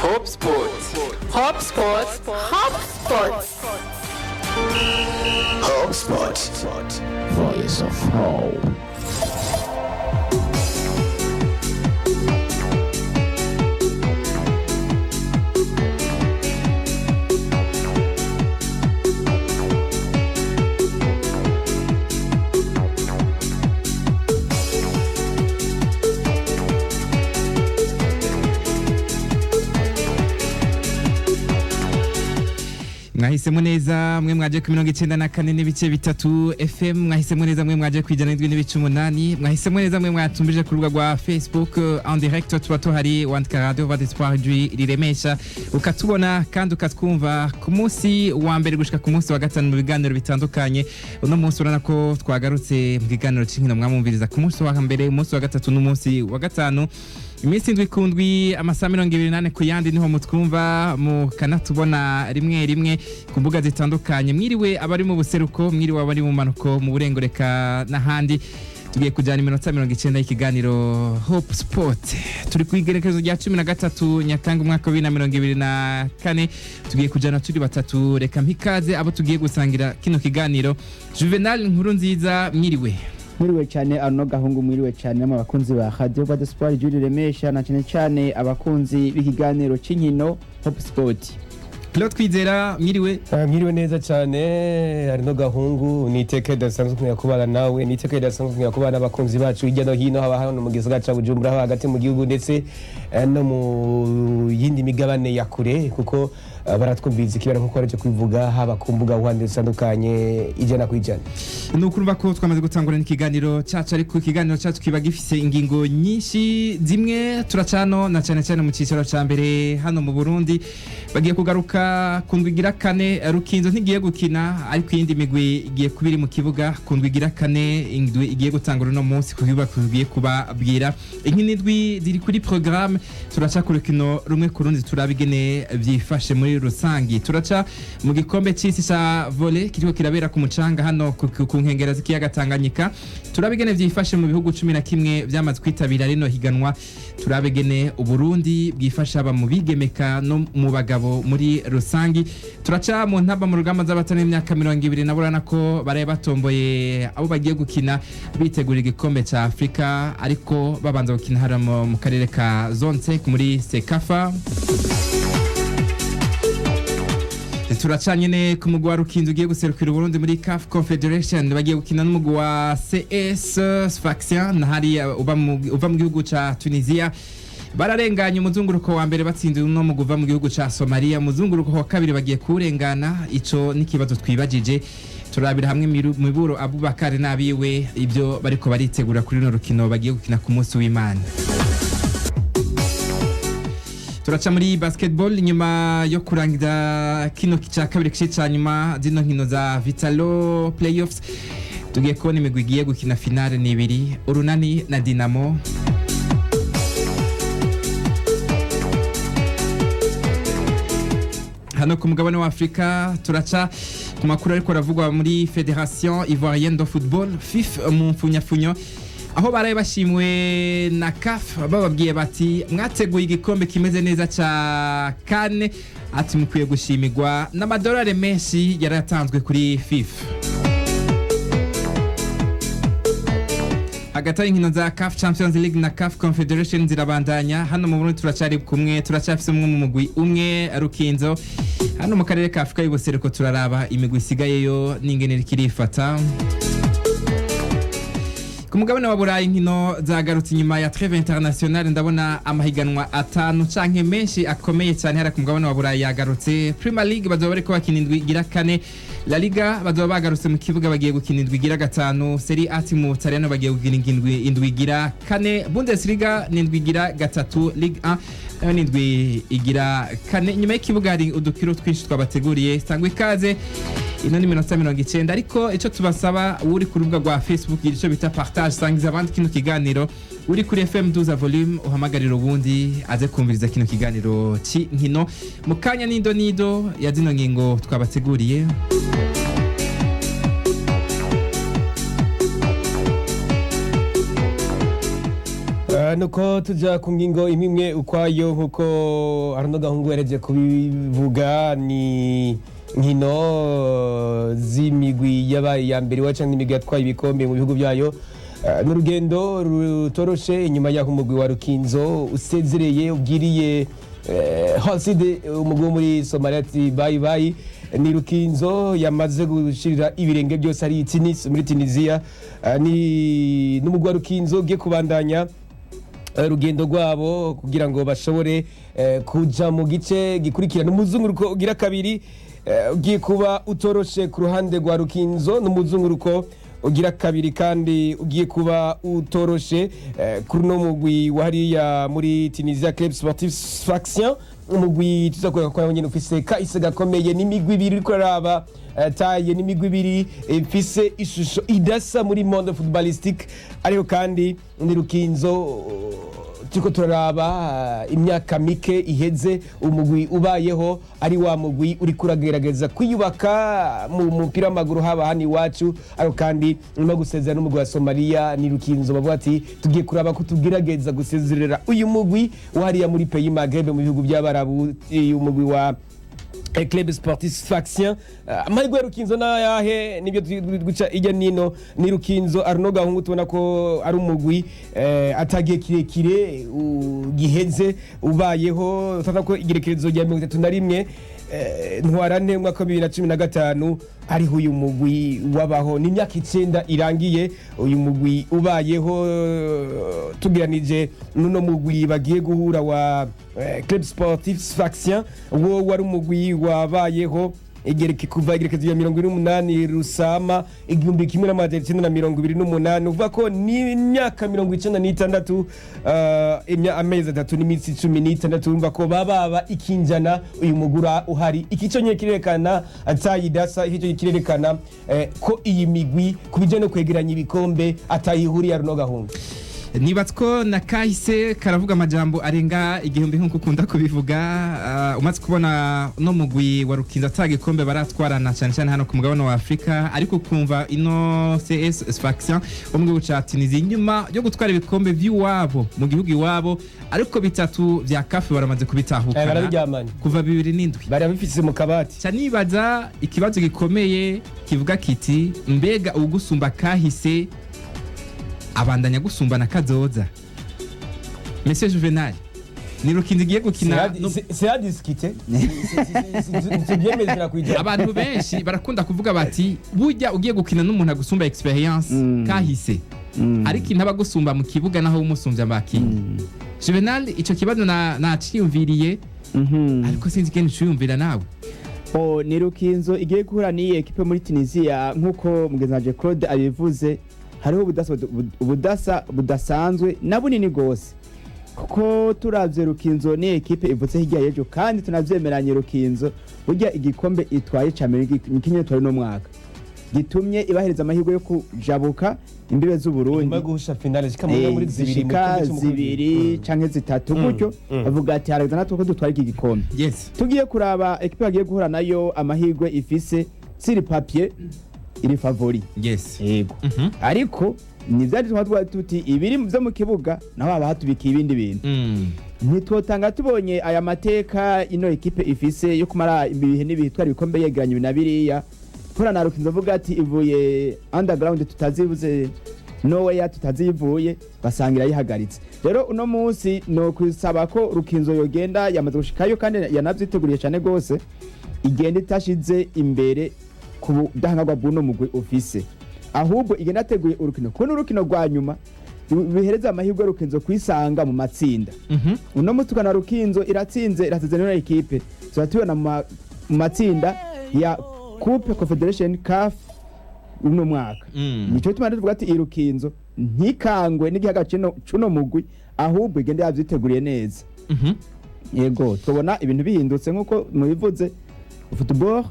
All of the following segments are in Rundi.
Hope Sports. Hope Sports. Hope Sports. Hope Sports. Voice of Hope. Mwahisemo neza mwe mwaje ku 94 n'ibice bitatu FM, mwahisemo neza mwe mwaje kwijana n'indwi n'ibice 8, mwahisemo neza mwe mwatumbije ku rubuga rwa Facebook en direct tubato hari wandika Radio Voix riremesha ukatubona kandi ukatwumva ku munsi wa mbere gushika ku munsi wa gatanu mu biganiro bitandukanye. Uno munsi urana ko twagarutse mu biganiro c'inkino mwamumviriza ku munsi wa mbere, umunsi wa gatatu n'umunsi wa gatanu. Imisi ndwi kundwi amasaha 28 ku yandi niho mutwumva mu kanatubona rimwe rimwe ku mbuga zitandukanye. Mwiriwe abari mu buseruko, mwiriwe abari mu manuko, mu burengoreka n'ahandi. Tugiye kujana iminota 90 y'ikiganiro Hope Sport. Turi kwigerekezo rya 13 Nyakanga umwaka wa 2024. Tugiye kujana turi batatu, reka mpikaze abo tugiye gusangira kino kiganiro. Juvenal Nkuru nziza, mwiriwe. Mwiriwe cyane Arno Gahungu, mwiriwe cyane n'abakunzi ba Radio Voix riremesha na cyane abakunzi b'ikiganiro c'inkino Hope Sport. Claude Kwizera, mwiriwe. Mwiriwe neza cyane Arno Gahungu, niteke dasanzwe kumenya kubana nawe, niteke dasanzwe kumenya kubana abakunzi bacu hirya no hino, haba hano mu gisagara ca Bujumbura, hagati mu gihugu ndetse no mu yindi migabane ya kure, kuko baratwumviza kibera nkuko araje kwivuga haba ku mbuga uhande zitandukanye ijana kwijana. Nukurumva ko twamaze gutangura n'ikiganiro cyacu, ariko ikiganiro cyacu kiba gifise ingingo nyinshi, zimwe turacano na cyane mu cicaro ca mbere hano mu Burundi. Bagiye kugaruka kundwigira kane, Rukinzo ntigiye gukina ariko iyindi migwi igiye kubiri mu kibuga. Kundwigira kane indwi igiye gutangura no munsi kubiba kugiye kubabwira inkino indwi ziri kuri programme. Turaca ku rukino rumwe ku rundi turabigene vyifashe muri rusangi. Turaca mu gikombe c'isi ca volley kiriko kirabera ku mucanga hano ku nkengera z'ikiyaga Tanganyika. Turabigene vyifashe mu bihugu 11 vyamaze kwitabira rino higanwa. Turabigene Uburundi bwifasha aba mu bigemeka no mu bagabo muri rusangi. Turaca mu ntaba mu rugamba z'abatane imyaka 20 naburana ko baraye batomboye abo bagiye gukina bitegura igikombe ca Afrika, ariko babanza gukina haramo mu karere ka zone 5 muri Sekafa. Turacanye ne ku mugwa Rukinzo ugiye guserukira Burundi muri CAF Confederation, bagiye gukina n'umugwa wa CS Sfaxien na hari uva mu gihugu ca Tunisia. Bararenganya umuzunguruko wa mbere batsindiwe no muguva mu gihugu ca Somalia. Umuzunguruko wa kabiri bagiye kurengana, ico nikibazo twibajije. Turabira hamwe miburo Abubakar nabiwe ibyo bariko baritegura kuri no rukino bagiye gukina ku munsi w'Imana. Turaca muri basketball nyuma yo kurangiza kino cya kabiri kica nyuma zino nkino za Vitalo playoffs. Tugiye kubona imigwi igiye gukina finale ni ibiri, Urunani na Dinamo. Hano ku mugabane wa Afrika turaca ku makuru ariko ravugwa muri Fédération Ivoirienne de Football FIF mu mfunyafunyo, aho baraye bashimwe na CAF bababwiye bati mwateguye igikombe kimeze neza ca kane, ati mukwiye gushimirwa n'amadolari menshi yaratanzwe kuri FIFA. Hagati y'inkino za CAF Champions League na CAF Confederation zirabandanya. Hano mu Burundi turacari kumwe, turacafise umwe mu mugwi umwe Rukinzo. Hano mu karere ka Afrika y'ubuseruko turaraba imigwi isigayeyo n'ingene kirifata. Ku mugabane wa Burayi inkino zagarutse nyuma ya trêve internationale, ndabona amahiganwa atanu canke menshi akomeye cyane hara ku mugabane wa Burayi yagarutse. Premier League bazoba bariko bakina indwi igira kane, La Liga bazoba bagarutse mu kibuga bagiye gukina indwi igira gatanu, Serie A mu Butaliyano bagiye gukina indwi igira kane, Bundesliga ni indwi igira gatatu, Ligue 1 nayo ni indwi igira kane. Nyuma y'ikibuga hari udukiro twinshi twabateguriye, sangwa ikaze. Ino ni minota 90, ariko ico tubasaba uri ku rubuga rwa Facebook ico bita partage, sangiza abandi kino kiganiro. Uri kuri FM 12 volume uhamagarira ubundi aze kumviriza kino kiganiro c'inkino mu kanya nido ya zino ngingo twabateguriye. nuko tuja ku ngingo imwe ukwayo nkuko Arno Gahungu yareje kubivuga ni nkino z'imigwi yabaye ya mbere waca n'imigwi yatwaye ibikombe mu bihugu byayo. N'urugendo rutoroshe inyuma y'aho umugwi wa Rukinzo usezereye ubwiriye Haside umugwi muri Somalia ati bye bye. Ni Rukinzo yamaze gushirira ibirenge byose ari Tunis muri Tunisia. Ni n'umugwi wa Rukinzo ugiye kubandanya rugendo rwabo kugira ngo bashobore kuja mu gice gikurikirana umuzunguruko ugira kabiri ugiye kuba utoroshe ku ruhande rwa Rukinzo n'umuzunguruko ugira kabiri kandi ugiye kuba utoroshe kuri no mugwi wahariya muri Tunisia Club Sportif Sfaxien umugwi tuzakorera kwa nyine ufise kahise gakomeye n'imigwi ibiri uriko raba taye n'imigwi ibiri ifise ishusho idasa muri monde footballistique ariho kandi ni Rukinzo tuko turaraba imyaka mike iheze umugwi ubayeho ari wa mugwi uri kuragerageza kwiyubaka mu mupira w'amaguru haba hani wacu ariko kandi no gusezera n'umugwi wa Somalia ni Rukinzo bavuga ati tugiye kuraba ko tugerageza gusezerera uyu mugwi wahariya muri pays Maghreb mu bihugu by'abarabu umugwi wa Club Sportif Sfaxien amahirwe ya Rukinzo nayahe nibyo guca ijya nino ni Rukinzo Arno Gahungu tubona ko ari umugwi atagiye kirekire giheze ubayeho tata ko igerekerezo rya 31 ntwarane mwaka 2015 ari uyu mugwi wabaho ni myaka 9 irangiye uyu mugwi ubayeho tugiranije nuno mugwi bagiye guhura wa Club Sportif Sfaxien wo wari umugwi wabayeho kuva igerekezo ya 28 Rusama 1928 uvuga ko ni imyaka 96 amezi 3 n'iminsi 16 urumva ko baba ikinjana uyu mugura uhari ikico nye kirerekana atayidasa ikico kirerekana ko iyi migwi kubijye no kwegeranya ibikombe atayihuri ya Arno Gahungu. Nibatsko na kahise karavuga amajambo arenga igihumbi nkuko ukunda kubivuga umaze kubona no mugwi wa Rukinzo atagikombe baratwarana cyane cyane hano ku mugabane wa Afrika ariko kumva ino CS Sfaxien umwe ca Tunisia inyuma yo gutwara ibikombe vy'iwabo mu gihugu iwabo ariko bitatu vya kafe baramaze kubitahukana kuva 2007 bari bifise mu kabati cyane nibaza ikibazo gikomeye kivuga kiti mbega ugusumba kahise abandanya gusumbana kazoza Monsieur Juvenal ni Rukinzo igiye gukina c'est à discuter abantu benshi barakunda kuvuga bati burya ugiye gukina n'umuntu agusumba experience kahise ariko intaba gusumba mu kibuga naho umusumbya mbakini Juvenal ico kibazo naciyumviriye ariko sinzi kene ciyumvira nawe ni Rukinzo igiye guhura n'iyi equipe muri Tunisia nkuko mugenzaje Claude abivuze hariho ubudasa budasanzwe na bunini gose kuko turavye Rukinzo ni equipe ivutse hirya yejo kandi tunavyemeranye Rukinzo burya igikombe itwaye camere ikinye twari no mwaka gitumye ibahereza amahirwe yo kujabuka imbibe z'u Burundi magusha finale zikamwe muri zibiri canke zitatu gutyo bavuga ati harageza natwe ko dutwara iki gikombe yes tugiye kuraba equipe yagiye guhura nayo amahirwe ifise siri papier iri favori yes yego ariko nivyari twatwa tuti ibiri byo mu kibuga naho aba hatubika ibindi bintu ntitotanga tubonye aya mateka ino equipe ifise yo kumara ibihe n'ibitwara ibikombe yegeranye binabiriya kora na Rukinzo vuga ati ivuye underground tutazibuze nowhere tutazivuye basangira yihagaritse rero uno munsi no kwisaba ko Rukinzo yogenda yamaze gushikayo kandi yanavyiteguriye cyane gose igenda itashize imbere kubudahangagwa buno mugwi office ahubwo igenda ateguye urukino ko n'urukino rwa nyuma bihereza amahirwe Rukinzo kwisanga mu matsinda uno mutukana Rukinzo iratsinze n'iyo equipe tubona mu matsinda ya Coupe Confederation CAF uno mwaka nico tumande tuvuga ati Rukinzo ntikangwe n'igihaga cuno mugwi ahubwo igenda yavyiteguriye neza yego tubona ibintu bihindutse nkuko mubivuze football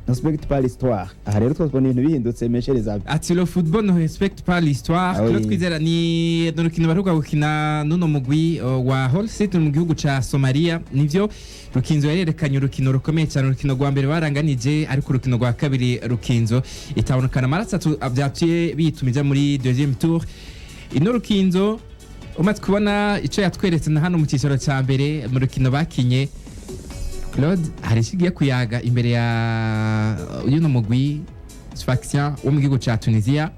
respecte pas l'histoire aha rero twabona ibintu bihindutse meshereza ati le football ne respecte pas l'histoire Claude Kwizera ni Rukinzo baruka gukina nuno mugwi wa Hull City mu gihugu ca Somalia nivyo Rukinzo yarerekanye urukino rukomeye cyane urukino rwa mbere baranganije ariko urukino rwa kabiri Rukinzo itabonekana amarasa byatuye bitumija muri deuxième tour ino Rukinzo umaze kubona icyo yatweretse na hano mu cyiciro cya mbere mu rukino bakinye Claude hari ikigiye kuyaga imbere ya y'uno mugwi Sfaxien wo mu gihugu cya Tunisia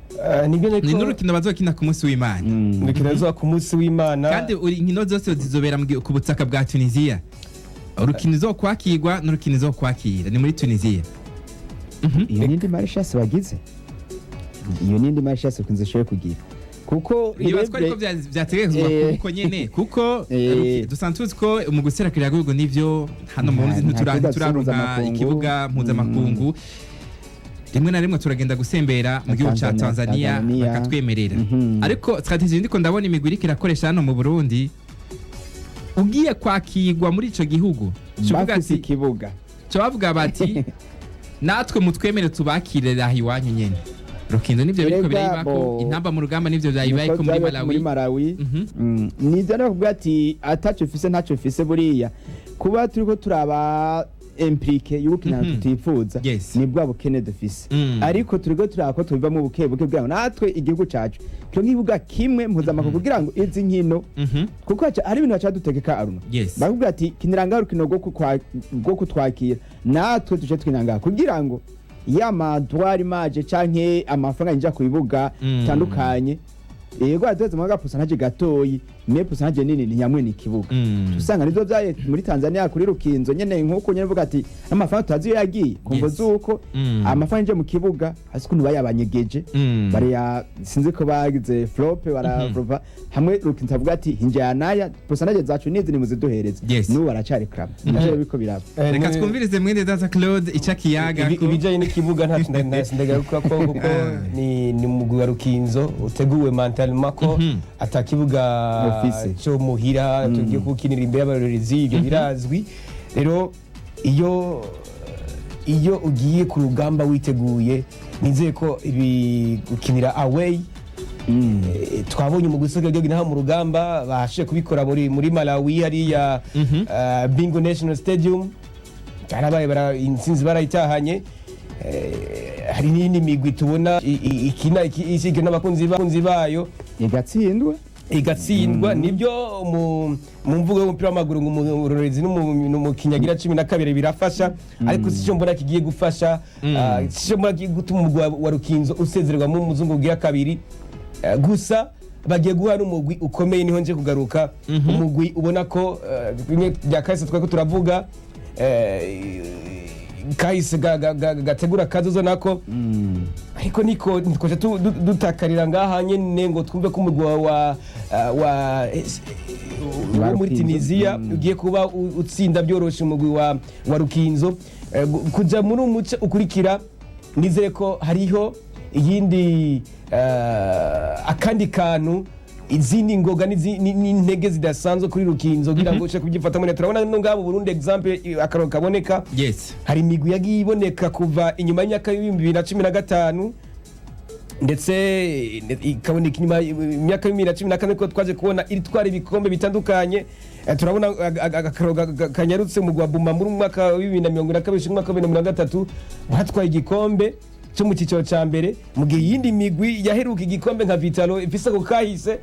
ni n'urukino bazokina ku munsi w'Imana urukino zo ku munsi w'Imana kandi inkino zose zizobera ku butaka bwa Tunisia urukino zo kwakirwa n'urukino zo kwakira ni muri Tunisia iyo nindi marishasi bagize iyo nindi marishasi kunze shoye kugira kuko nibatswa ariko byategezwa kuko nyene kuko dusanzwe ko mu guserakira rwego nivyo hano mu Burundi ntituraronka ikibuga mpuzamakungu rimwe na rimwe turagenda gusembera mu gihugu cya Tanzania bakatwemerera ariko strategie ndiko ndabona imigwi iriko irakoresha hano mu Burundi ugiye kwakirwa muri ico gihugu bafise ikibuga cyo bavuga bati natwe mutwemere tubakirira iwanyu nyene Rukindo nivyo biriko birayibako intamba mu rugamba nivyo byayibayiko muri Malawi nivyo nakubwira ati atacho fise ntacho fise buriya kuba turiko turaba implique y'ubukina tutifuza ni bwa bukene dufise ariko turiko turako tubivamo ubukebuke bwa natwe igihugu cacu cyo nkibuga kimwe mpuzamakungu kugira ngo izi nkino kuko ari ibintu bacadutegeka Aruna bakubwira ati kiniranga urukino rwo kutwakira natwe tuje twinanga kugira ngo yama dwari maje canke amafaranga njya kubibuga tandukanye yego adoze mu gapusanage gatoyi me pusanage nini ni nyamwe ni kibuga usanga nizo byaye muri Tanzania kuri Rukinzo nyene nkuko nyene vuga ati amafaranga taziyo yagiye kumvo zuko amafaranga nje mu kibuga hasi kuntu bayabanyegeje bari ya sinzi ko bagize flop baravuva hamwe Rukinzo avuga ati hinjyanaya pusanage zacu nizi nimuziduhereze n'ubu baracari club naje biko biraba reka twumvirize mwende data Claude icakiyaga ibijaye n'ikibuga ntasindaga kuko ni mugwi wa Rukinzo uteguwe mentalement ko atakibuga cyo muhira tugiye kukinira imbere y'abarorezi ibyo birazwi rero iyo ugiye ku rugamba witeguye nizeye ko ibi gukinira away twabonye mu gusiga ryo naho mu rugamba bahashe kubikora muri Malawi hariya Bingo National Stadium cyarabaye insinzi barayitahanye hari n'indi migwi tubona ikina n'abakunzi bayo igatsindwa nibyo mu mvugo y'umupira w'amaguru ngo umurorezi n'umukinyagira 12 birafasha ariko sico mbona kigiye gufasha sico mbona gutuma umugwi wa Rukinzo usezererwa mu muzungu bwira kabiri gusa bagiye guha n'umugwi ukomeye niho nje kugaruka umugwi ubona ko bimwe bya kahise twako turavuga kahise gategura kazozo nako ariko niko twaje dutakarira ngaha nyene ngo twumve ko umugwi wa muri Tunisia ugiye kuba utsinda byoroshe umugwi wa Rukinzo kuja muri umuce ukurikira nizere ko hariho iyindi akandi kantu izindi ngoga n'intege zidasanzwe kuri Rukinzo kugira ngo ushe kubyifata muri turabona no ngabo Burundi example akaro kaboneka hari imigwi yagiye iboneka kuva inyuma y'imyaka 2015 ndetse ikaboneka inyuma y'imyaka 2014 ko twaje kubona iri twara ibikombe bitandukanye turabona akaro kanyarutse mu Gwabuma muri mwaka wa 2022 mwaka wa 2023 batwaye igikombe cyo mu cyiciro cya mbere mu gihe yindi migwi yaheruka igikombe nka Vitalo ifise ko kahise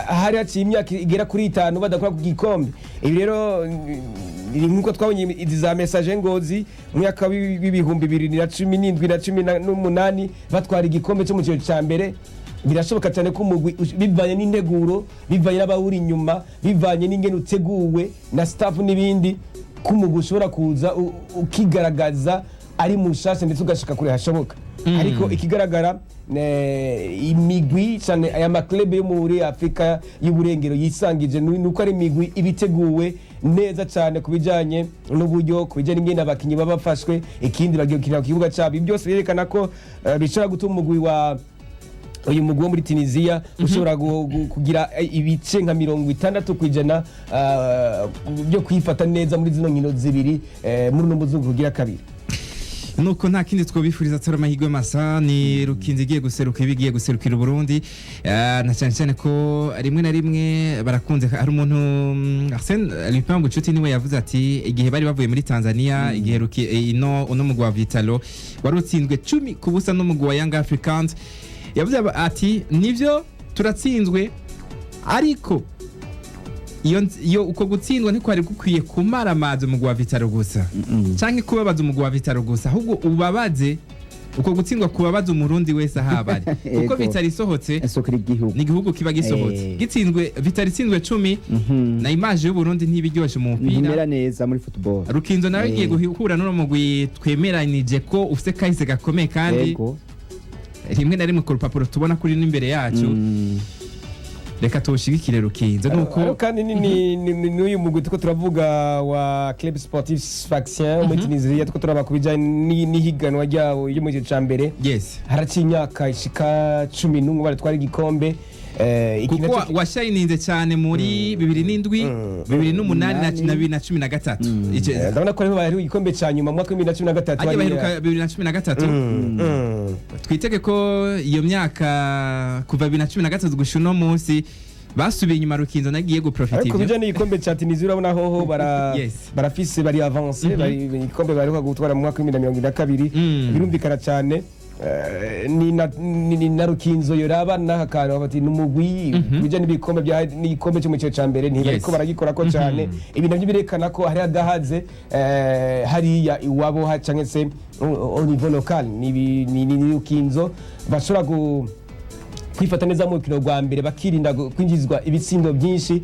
hari haciye imyaka igera kuri 5 badakora ku gikombe ibi rero nkuko twabonye izi za message ngozi mu mwaka wa 2017 na 18 batwara igikombe cyo mu cyiciro cya mbere birashoboka cyane ko umugwi bivanye n'integuro bivanye n'abawuri inyuma bivanye n'ingene uteguwe na staff n'ibindi ko umugwi ushobora kuza ukigaragaza ari mushashe ndetse ugashika kure hashoboka ariko ikigaragara imigwi cyane aya maklebe yo muri Afrika y'uburengero yisangije nuko ari imigwi ibiteguwe neza cyane kubijanye n'uburyo kubijanye n'ingene abakinyi babafashwe ikindi bagiye gukina ku kibuga cyabo byose birerekana ko bishobora gutuma umugwi wa uyu mugwi wo muri Tunisia ushobora kugira ibice nka 60% byo kwifata neza muri zino nkino zibiri muri no muzungu kugira kabiri nuko nta kindi twobifuriza tora amahirwe masa ni Rukinzo igiye guseruka ibigiye guserukira Burundi na cyane ko rimwe na rimwe barakunze hari umuntu Arsène Lupin Bucuti niwe yavuze ati igihe bari bavuye muri Tanzania igihe uno mugwi wa Vitalo warutsinzwe 10 kubusa no mugwi wa Young Africans yavuze ati nivyo turatsinzwe ariko iyo uko gutsindwa ntikwari gukwiye kumara amazi umugwi wa Vitaro gusa canke kubabaza umugwi wa Vitaro gusa ahubwo ubabaze uko gutsindwa kubabaza umurundi wese ahabari kuko Vitaro isohotse ni igihugu kiba gisohotse gitsinzwe Vitaro itsinzwe 10 na image y'u Burundi ntibiryoshe mu mupira ntimera neza muri football Rukinzo nawe igiye guhura n'uno mugwi twemeranije ko ufite kahise gakomeye kandi rimwe na rimwe ku rupapuro tubona kuri n'imbere yacu reka tuwushigikire Rukinzo nuko kandi n'uyu mugwi tuko turavuga wa Club Sportif Sfaxien muri Tunisia tuko turaba kubijanye n'ihiganwa ryawo yo mu gice ca mbere haraciye imyaka ishika 11 baratwara igikombe kuko washayininze cyane muri 2007 2008 na 2013 ndabona ko ariho bari igikombe ca nyuma mu mwaka wa 2013 ajya baheruka 2013 twitege ko iyo myaka kuva 2013 gushuno munsi basubiye inyuma Rukinzo nagiye guprofita ariko bijanye n'igikombe ca Tunisia urabona hoho barafise bari avance bari igikombe baheruka gutwara mu mwaka wa 2022 birumvikana cyane ni na Rukinzo yoraba n'akantu bati numugwi bijanye n'ibikombe bya n'igikombe cyo mu cyo ca mbere ntibariko baragikora ko cyane ibintu birerekana ko hari agahaze hariya iwabo canke se au niveau local ni Rukinzo bashobora kwifata neza mu rukino rwa mbere bakirinda kwinjizwa ibitsindo byinshi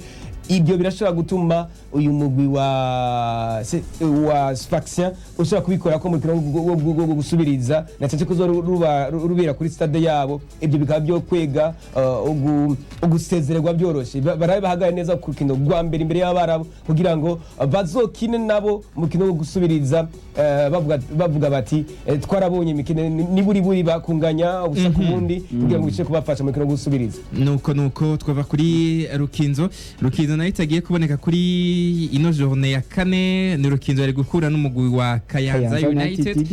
ibyo birashobora gutuma uyu mugwi wa Sfaxien ushobora kubikora ko mu rukino rwo gusubiriza ndetse ko rubera kuri stade yabo ibyo bikaba byo kwega ugusezererwa byoroshe barabe bahagaye neza ku rukino rwa mbere imbere y'abarabu kugira ngo bazokine nabo mu rukino rwo gusubiriza bavuga bati twarabonye imikino niburi bakunganya ubusa ku bundi kugira ngo bice kubafasha mu rukino rwo gusubiriza nuko twava kuri Rukinzo nayo itagiye kuboneka kuri ino journée ya kane ni Rukinzo yari gukura n'umugwi wa Kayanza United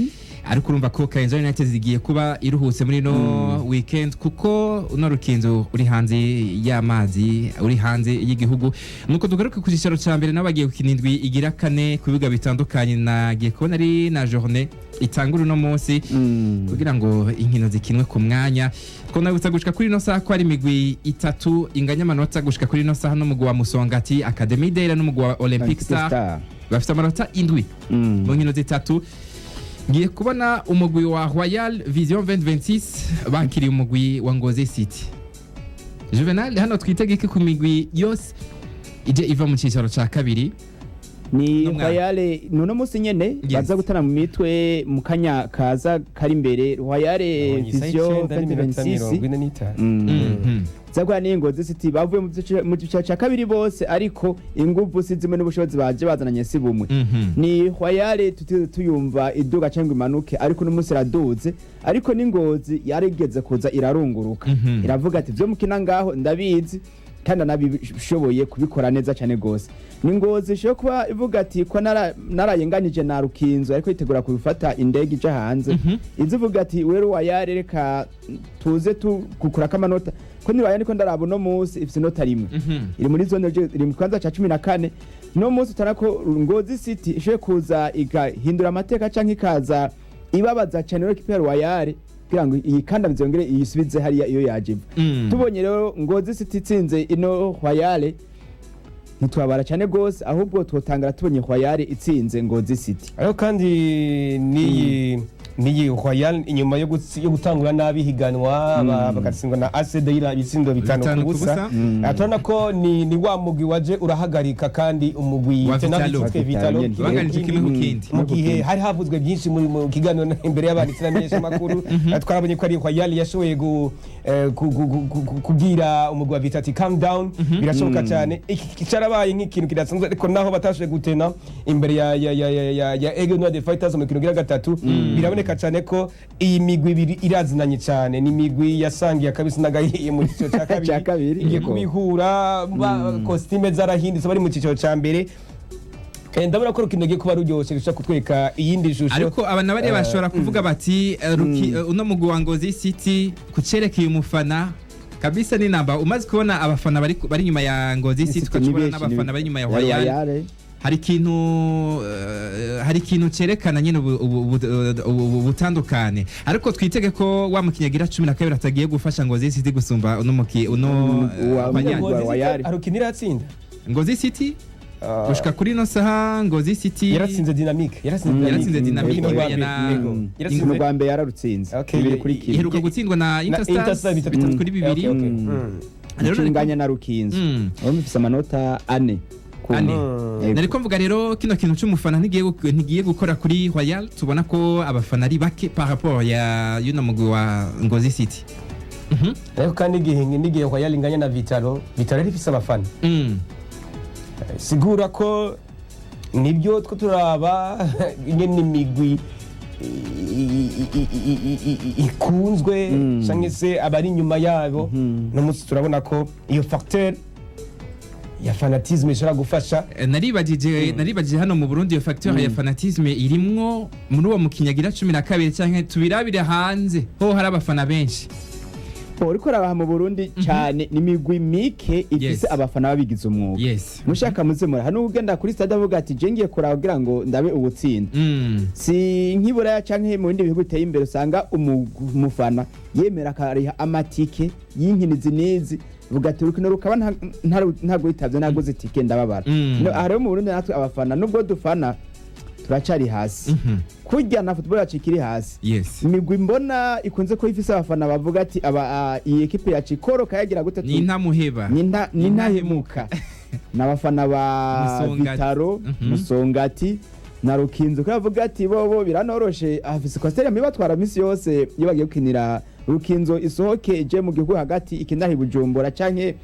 ariko urumva ko Kayanza United zigiye kuba iruhutse muri no weekend kuko uno Rukinzo uri hanze y'amazi uri hanze y'igihugu nuko tugaruka ku cicaro ca mbere nabagiye gukinindwi igira kane ku bibuga bitandukanye nagiye kubona ari na journée itangura no munsi kugira ngo inkino zikinwe ku mwanya kona gushika kuri no saha ko ari imigwi itatu inganya amanota gushika kuri no saha no mugwi wa Musongati Academy Dela no mugwi wa Olympic Star bafite amanota 7 mu nkino zitatu ngiye kubona umugwi wa Royal Vision 2026 bakiriye umugwi wa Ngozi City Juvenal hano twitegeke ku migwi yose ije iva mu cicaro ca kabiri ni Royal nuno musi nyene baza gutana mu mitwe mu kanya kaza kari imbere Royal Vision 2026 zagwa n'Ingozi City bavuye mu gice ca kabiri bose ariko ingufu sizimwe n'ubushobozi baje bazananye si bumwe ni Royal tuyumva iduga cyangwa imanuke ariko n'umunsi raduze ariko n'Ingozi yarigeze kuza irarunguruka iravuga ati byo mukina ngaho ndabizi kandi nabishoboye kubikora neza cyane gose n'Ingozi sho kuba ivuga ati ko narayenganije na Rukinzo ariko itegura kubifata indege ije hanze izivuga ati wewe wayare reka tuze tukukura kamanota ko ni wayane ko ndarabo no munsi ifite nota rimwe iri muri zone iri mu kwanza ca 14 no munsi utanako Ngozi City ishoye kuza igahindura amateka canke ikaza ibabaza cyane rero kipe wayare kugira ngo iyi kanda bizongere iyisubize hariya iyo yaje tubonye rero Ngozi City itsinze ino Royal ntitwabara cyane gose ahubwo twotangara tubonye Royal itsinze Ngozi City ariko kandi niyi Royal inyuma yo gutangura nabi higanwa bagatsindwa na ACD ibitsindo bitanu kubusa atona ko ni wa mugwi waje urahagarika kandi umugwi Vitalo banganije kimwe kindi mu gihe hari havuzwe byinshi mu kiganiro imbere y'abanditsi n'amenyesha makuru twarabonye ko ari Royal yashoboye kubwira umugwi wa Vitati calm down birashoboka cyane iki cyarabaye nk'ikintu kidasanzwe ariko naho batashoboye gutena imbere ya Eagle Noir Fighters mu kintu gira gatatu biraboneka cyane ko iyi migwi ibiri irazinanye cyane ni migwi yasangiye kabisa nagahiye mu ciciro ca kabiri igiye kubihura costume zarahindutse bari mu ciciro ca mbere ndabona ko rukino giye kuba ruryoshe gushaka kutweka iyindi shusho ariko abana bari bashobora kuvuga bati uno mugwi wa Ngozi City kucerekeye umufana kabisa ni namba umaze kubona abafana bari nyuma ya Ngozi City tukacubona n'abafana bari nyuma ya Royal hari ikintu cerekana nyene ubutandukane ariko twitege ko wa mukinyagira 12 atagiye gufasha Ngozi City gusumba uno Wayari arukinira atsinda Ngozi City gushika kuri no saha Ngozi City yaratsinze Dynamique yaratsinze Dynamique mu Rwanda yararutsinze ibiri kuri kimwe iheruka gutsindwa na Interstar bitatu kuri bibiri rero nganya na Rukinzo bafise amanota 4 nariko mvuga rero kino kintu cy'umufana ntigiye gukora kuri Royal tubona ko abafana ari bake par rapport ya yuno mugwi wa Ngozi City ariko kandi n'igihe Royal inganya na Vitalo rifise abafana sigura ko nibyo two turaba ingene imigwi ikunzwe cyangwa se abari inyuma yabo no munsi turabona ko iyo facteur ya fanatisme ishobora gufasha naribagije hano mu Burundi iyo facteur ya fanatisme irimwo muri uwo mukinyagira 12 cyangwa tubirabire hanze ho hari abafana benshi uriko rabaha mu Burundi cyane nimigwi mike ifise abafana babigize umwuga mushaka muzemura hano ugenda kuri stade avuga ati je ngiye kuragira ngo ndabe ubutsinda si nkibura ya canke mu bindi bihugu biteye imbere usanga umufana yemera akariha amatike y'inkinizi nezi vuga ati urukino rukaba ntago itavye nago zitike ndababara no mu Burundi natwe abafana nubwo dufana turacari hasi kujya na football yacikiri hasi imigwi mbona ikunze ko ifise abafana bavuga ati iyi equipe yacikoro kayagira gute ni ntamuheba ni ntahemuka n'abafana ba Vitaro Musongati na Rukinzo kavuga ati bobo biranoroshe afise Costello mibatwara misi yose iyo bagiye gukinira Rukinzo isohoke je mu gihugu hagati ikindahi Bujumbura canke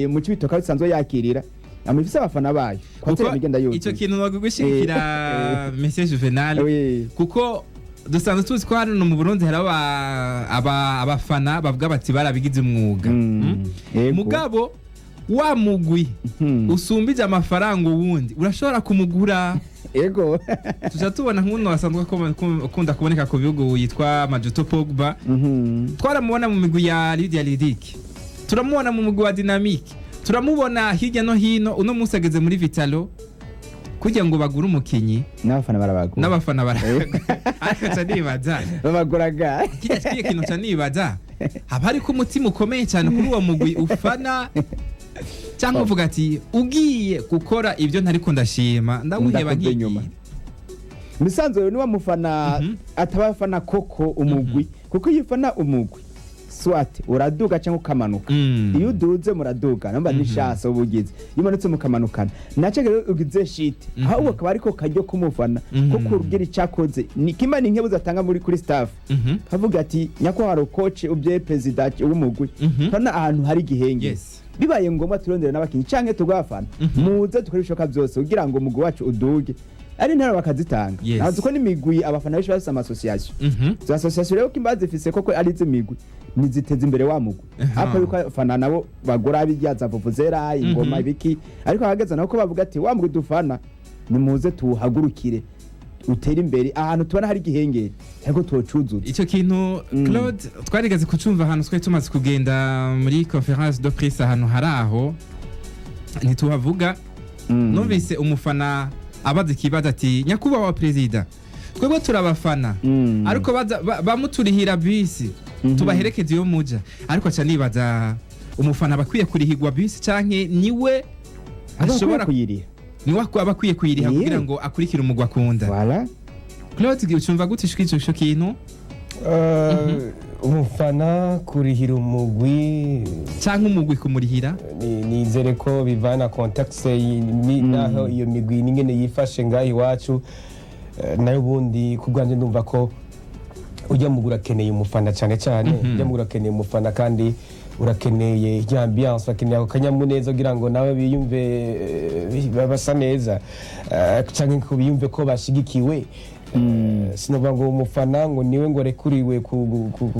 mu Cibitoke bisanzwe yakirira amifisa abafana bayo kuko icyo kintu bagushikira message Juvenal kuko dusanzwe tuzi ko hano mu Burundi hari abafana bavuga bati barabigize umwuga mugabo wa mugwi usumbije amafaranga uwundi urashobora kumugura ego tuja tubona nk'uno wasanzwe ukunda kuboneka ku bihugu yitwa Majuto Pogba twaramubona mu migwi ya Lydia Lidic turamubona mu mugwi wa Dynamique turamubona hirya no hino uno munsi ageze muri Vitalo kugira ngo bagure umukinyi n'abafana barabagura ariko nibaza babaguraga kiye kintu cyanibaza haba ari ko umutima ukomeye cyane kuri uwo mugwi ufana cyangwa uvuga ati ugiye gukora ibyo ntari ko ndashima ndawuheba nk'inyuma misanzwe ni wa mufana atabafana koko umugwi kuko yifana umugwi swati uraduga cyangwa ukamanuka iyo uduze muraduga namba nishasa ubugize yimanutse mukamanukana nace rero ugize shit aho ukaba ariko kajyo kumufana ko kurugira icyakoze nikima ni nkebuza atanga muri kuri staff bavuga ati nyako haro coach ubye president w'umugwi kana ahantu hari gihenge bibaye ngombwa turondera n'abakinyi canke tugafana muze tukoreshoka byose kugira ngo umugwi wacu uduge ari ntara bakazitanga nazo ko nimigwi abafana benshi basa association za association rero kimbaze ifise koko ari zimigwi niziteza imbere wa mugwi hapo yuko abafana nabo bagora bijyaza vuvuzera ingoma ibiki ariko hageze nako bavuga ati wa mugwi dufana nimuze tuhagurukire utera imbere ahantu tubona hari gihengere ariko tuocuzuza icyo kintu Claude twarigaze kucumva ahantu twe tumaze kugenda muri conference de presse ahantu haraho ntituhavuga numvise umufana abaza ikibazo ati nyakubahwa perezida twebwe turabafana ariko bamuturihira bisi tubaherekeze iyo muja ariko aca nibaza umufana bakwiye kurihirwa bisi canke niwe ashobora kuyiriha niwe abakwiye kuyiriha kugira ngo akurikire umugwa akunda voilà Claude ucumva gute ico kintu umufana kurihira umugwi canke umugwi kumurihira nizere ko bivana context naho iyo migwi n'ingene yifashe ngaho iwacu nayo bundi kubwanje ndumva ko ujya mugura akeneye umufana cyane cyane ujya mugura akeneye umufana kandi urakeneye ambiance urakeneye akanyamuneza kugira ngo nawe biyumve basa neza cyangwa ko biyumve ko bashigikiwe sinovuga ngo umufana ngo niwe ngo rekuriwe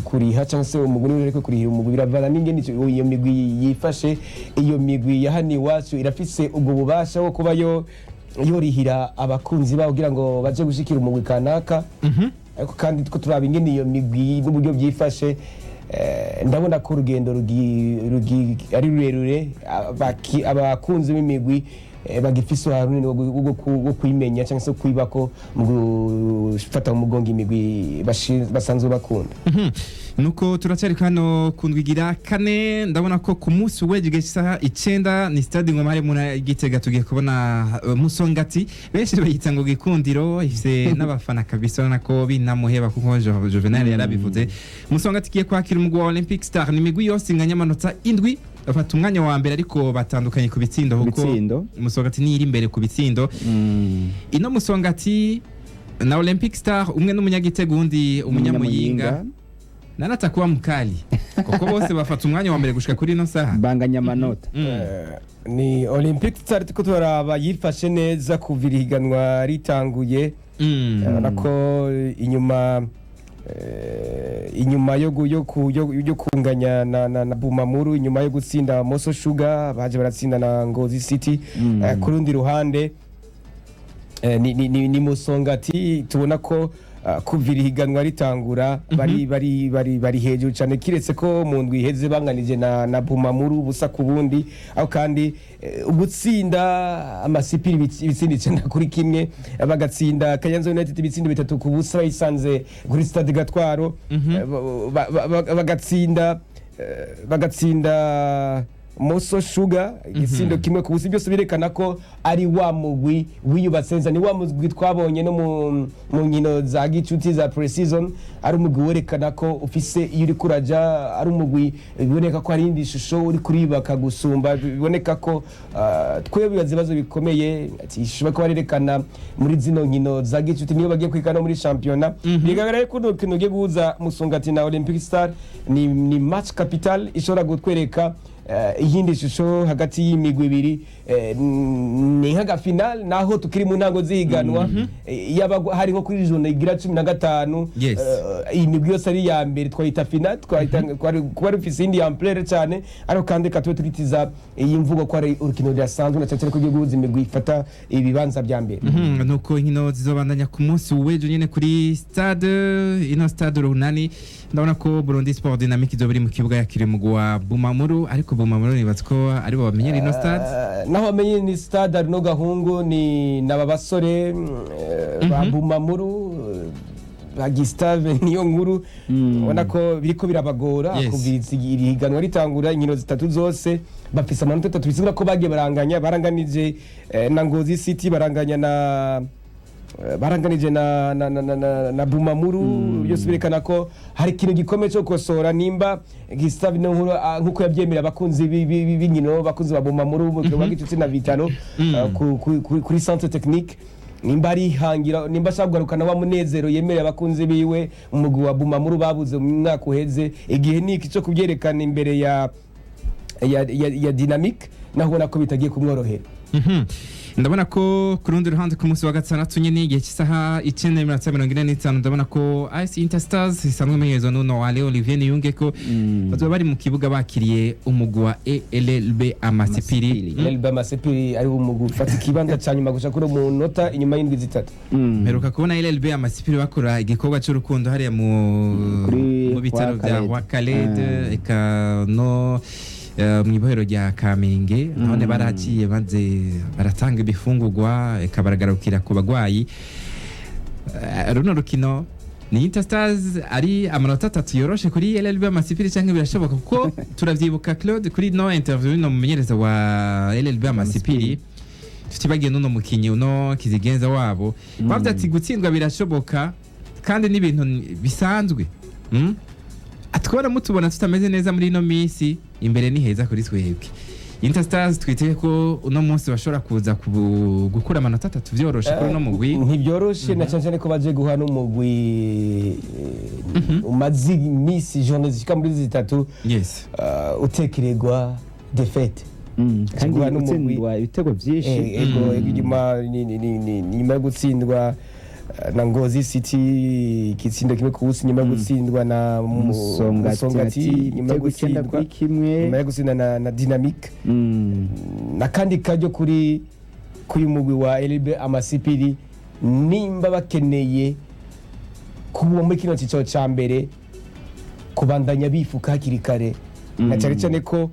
kuriha cyangwa se umugore ureke kurihira umugwi biravana n'ingene iyo migwi yifashe iyo migwi ya hano iwacu irafise ubwo bubasha bwo kuba yorihira abakunzi babo kugira ngo baje gushikira umugwi kanaka ariko kandi two turaba ingene iyo migwi n'uburyo byifashe ndabona ko urugendo ari rurerure abakunzi b'imigwi bagifise uruhare rwo kwimenya cyangwa se kwibako mu gufata mu mugongo imigwi basanzwe bakunda. Nuko turacyari hano kundwigira kane ndabona ko ku munsi w'ejo isaha 9 ni stade Ngoma hari mu Gitega tugiye kubona Musongati benshi bayita ngo gikundiro ifise n'abafana kabisa nako binamuheba kuko Juvenal yarabivuze. Musongati kiye kwakira umugwa wa Olympic Star ni migwi yose inganya amanota 7 bafata umwanya wa mbere ariko batandukanye ku bitsindo kuko Musongati ni iri imbere ku bitsindo. Ino Musongati na Olympic Star umwe n'umunyagitego undi umunyamuyinga nanatakuwa mukali kuko bose bafata umwanya wa mbere gushika kuri ino saha banganya amanota. Ni Olympic Star ko turaba yifashe neza kuva ihiganwa ritanguye nako inyuma yo kunganya na Bumamuru inyuma yo gutsinda Moso Sugar baje baratsinda na Ngozi City ku rundi ruhande ni Musongati tubona ko kuvira ihiganwa ritangura bari hejuru cyane kiretse ko mu ndwi iheze banganije na Bumamuru busa ku bundi aho kandi ugutsinda amasipiri ibitsindi cyane kuri kimwe bagatsinda Kayanza United ibitsindi 3 ku busa bayisanze kuri Stade Gatwaro bagatsinda Moso Sugar igitsindo kimwe ku busi byose birekana ko ari wa mugwi wiyubatsenza ni wa mugwi twabonye no mu nkino za gicuti za pre-season ari umugwi werekana ko ufise iyo uri kuraja ari umugwi biboneka ko hari indi shusho uri kuribaka gusumba biboneka ko twebwe ibibazo bikomeye ishobora ko barerekana muri zino nkino za gicuti niyo bagiye kwikana muri championnat bigaragara ko no giye guhuza Musongati na Olympic Star ni match capital ishobora gutwereka iyindi shusho hagati y'imigwi ibiri ni nka final naho tukiri mu ntango zihiganwa yaba hariho kuri journée igira 15 imigwi yose ari ya mbere twayita final kuba rufise indi ampleur cyane ariko kandi katwe turitiza iyi mvugo ko ari urukino ryasanzwe na cyane ko guhuza imigwi ifata ibibanza bya mbere. Nuko inkino zizobandanya ku munsi w'ejo nyene kuri stade runani ndabona ko Burundi Sport Dynamique izobiri mu kibuga yakire umugwi wa Bumamuru ariko Bumamuru nibatse ko ari bo bamenyera ino stade naho bamenye ni stade Arno Gahungu ni nababasore ba Bumamuru ba Gustave niyo nkuru ubona ko biriko birabagora kuviza ihiganwa ritangura inkino zitatu zose bafise amanota 3 bisigura ko bagiye baranganije na Ngozi City baranganije na Bumamuru byose birekana ko hari ikintu gikomeye cyo kosora nimba Gustave no nkuru nkuko yabyemera abakunzi b'inkino bakunzi ba Bumamuru mu kibuga cy'Utsi na Vitalo kuri centre technique nimba ari hangira nimba shagarukana wa munezero yemerera abakunzi biwe umugwi wa Bumamuru babuze mu mwaka uheze igihe niki cyo kubyerekana imbere ya Dynamique naho nako bitagiye kumworohera. Ndabona ko ku rundi ruhande ku munsi wa gatandatu nyene igihe cy'isaha 9:45 ndabona ko AS Interstars isanzwe menyezwa n'uno wa Olivier Niyunge ko bazoba bari mu kibuga bakiriye umugwi wa LLB Amasipiri. LLB Amasipiri ari umugwi ufata ikibanza cyanyuma gusha kuri mu nota inyuma y'indwi zitatu. Meruka kubona LLB Amasipiri bakora igikorwa cy'urukundo hariya mu bitaro bya Wakalede eka no mwibohero rya Kamenge none baraciye maze baratanga ibifungurwa ekabaragaruka ku bagwayi. Runo rukino ni Interstars ari amanota 3 yoroshe kuri LLB Amasipiri cyangwa birashoboka kuko turavyibuka Claude kuri no interview no mumenyereza wa LLB Amasipiri tutibagiye nuno mukinyi uno kizigenza wabo bavye ati gutsindwa birashoboka kandi n'ibintu bisanzwe atwara mutubona tutameze neza muri ino misi imbere ni heza kuri twebwe. Interstars twiteye ko uno munsi bashobora kuza gukura amanota 3 vyoroshe kuri no mugwi ntibyoroshe na cyane ko baje guha no mugwi umazi misi journée zishika muri zitatu utekererwa defete kandi gutsindwa ibitego byinshi nyuma yo gutsindwa na Ngozi City kitsindo kimwe kubusi nyuma yo gutsindwa na Musongati nyuma yo gutsindwa kimwe nyuma yo gutsindwa na Dynamique na kandi kajyo kuri mugwi wa LB Amasipiri nimba bakeneye kuba muri kino cicyo ca mbere kubandanya bifuka hakiri kare na cyane cyane ko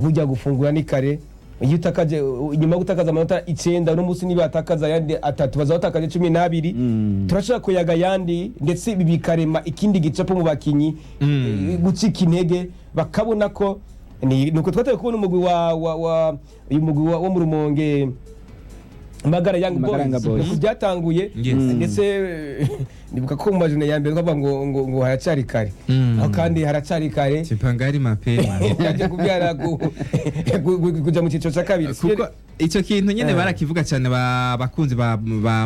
bujya gufungura ni kare iyo utakaje inyuma yo gutakaza amanota 9 uno munsi niba atakaza yandi 3 bazawutakaje 12 turashaka kuyaga yandi ndetse bibikarema ikindi gicapo mu bakinyi gucika intege bakabona ko nuko twataye kubona umugwi wa uyu mugwi wo mu Rumonge Magara Young Boys byatanguye ndetse nibuka ko mu majune ya mbere bavuga ngo haracari kare aho kandi haracari kare Chipangari mapema yaje kubyara kuja mu ciciro cya kabiri kuko icyo kintu nyene barakivuga cyane bakunzi ba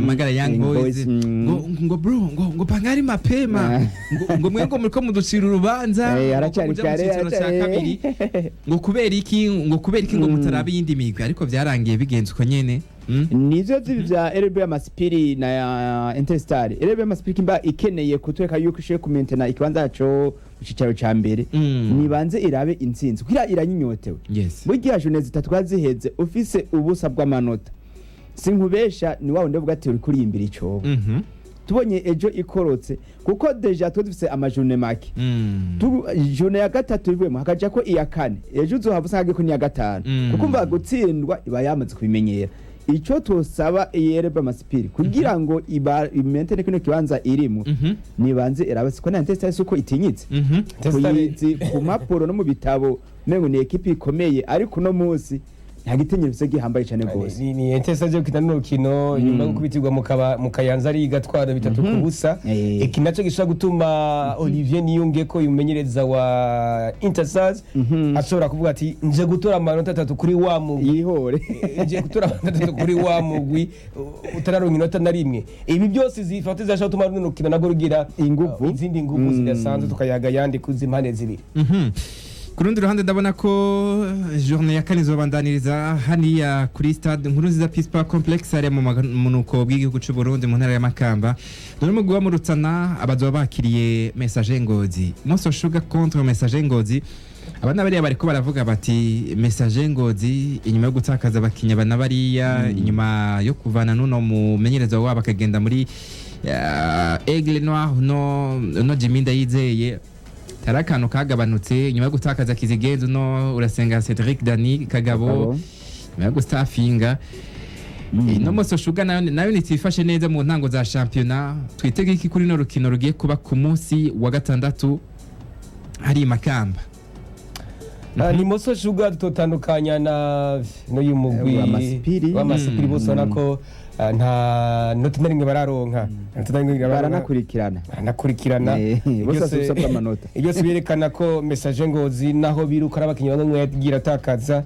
Magara Young Boys ngo bro ngo pangari mapema ngo mwe ngo muriko muducira urubanza haracari kare kabiri ngo kubera iki ngo mutarabe yindi migwi ariko byarangiye bigenze uko nyene nizo zivya RB Amasipiri na Interstar RB Amasipiri kimba ikeneye kutweka yuko ishe kumentena ikibanza cyo ucicaro ca mbere nibanze irabe intsinzi kugira iranyinyotewe burya jone zitatu twaziheze ufise ubusa bw'amanota sinkubesha ni wawe ndavuga ati uri kuri imbere ico tubonye ejo ikorotse kuko deja twifise amajone make jone ya gatatu ivuyemo hakaja ko iya kane ejo uzohavusanga ko ni ya gatanu kuko mva gutsindwa iba yamaze kubimenyera ico tosaba yereba Amasipiri kugira ngo imentene kino kibanza irimo nibanze irabase ko na Interstar suko itinyitse kuyizi ku mapuro no mu bitabo mengo ni ekipi ikomeye ariko no munsi ntagitinyiruse gihambaye cyane gose ni Interstar je kitana n'urukino nyuma yo kubitirwa mu Kayanza ari gatwara 3 kubusa iki naco gishobora gutuma Olivier Niyunge ko yumenyereza wa Interstar ashobora kuvuga ati nje gutora amanota 3 kuri wa mugwi yihore nje gutora amanota 3 kuri wa mugwi utararonka inota na rimwe ibi byose zifata zashaka gutuma n'urukino nago rugira inguvu izindi nguvu zidasanzwe tukayaga yandi kuzimpande zibiri kurundi ruhande ndabona ko journée ya kane zobandaniriza haniya kuri stade nkuru nziza Peace Park Complex ari mu munuko bw'igihugu cy'u Burundi mu ntara ya Makamba none mu guwa mu Rutsana abazo bakiriye Messager Ngozi Moso Sugar contre Messager Ngozi abana bariya bariko baravuga bati Messager Ngozi inyuma yo gutakaza bakinya bana bariya inyuma yo kuvana nuno mu menyereza wabo akagenda muri Aigle Noir no Jiminda yizeye tarakano kagabanutse nyuma yo gutakaza Kizigenzo no urasenga Cedric Dani Kagabo nyuma yo gustafinga no Moso Sugar nayo nitifashe neza mu ntango za championnat twitege iki kuri no rukino rugiye kuba ku munsi wa gatandatu hari Makamba ni Moso Sugar tutandukanya no yumugwi wa Amasipiri bose nako nta nota narimwe bararonka baranakurikirana bose asubisa amanota byose birekana ko Messager Ngozi naho biruka abakinnyi bamwe yagira atakaza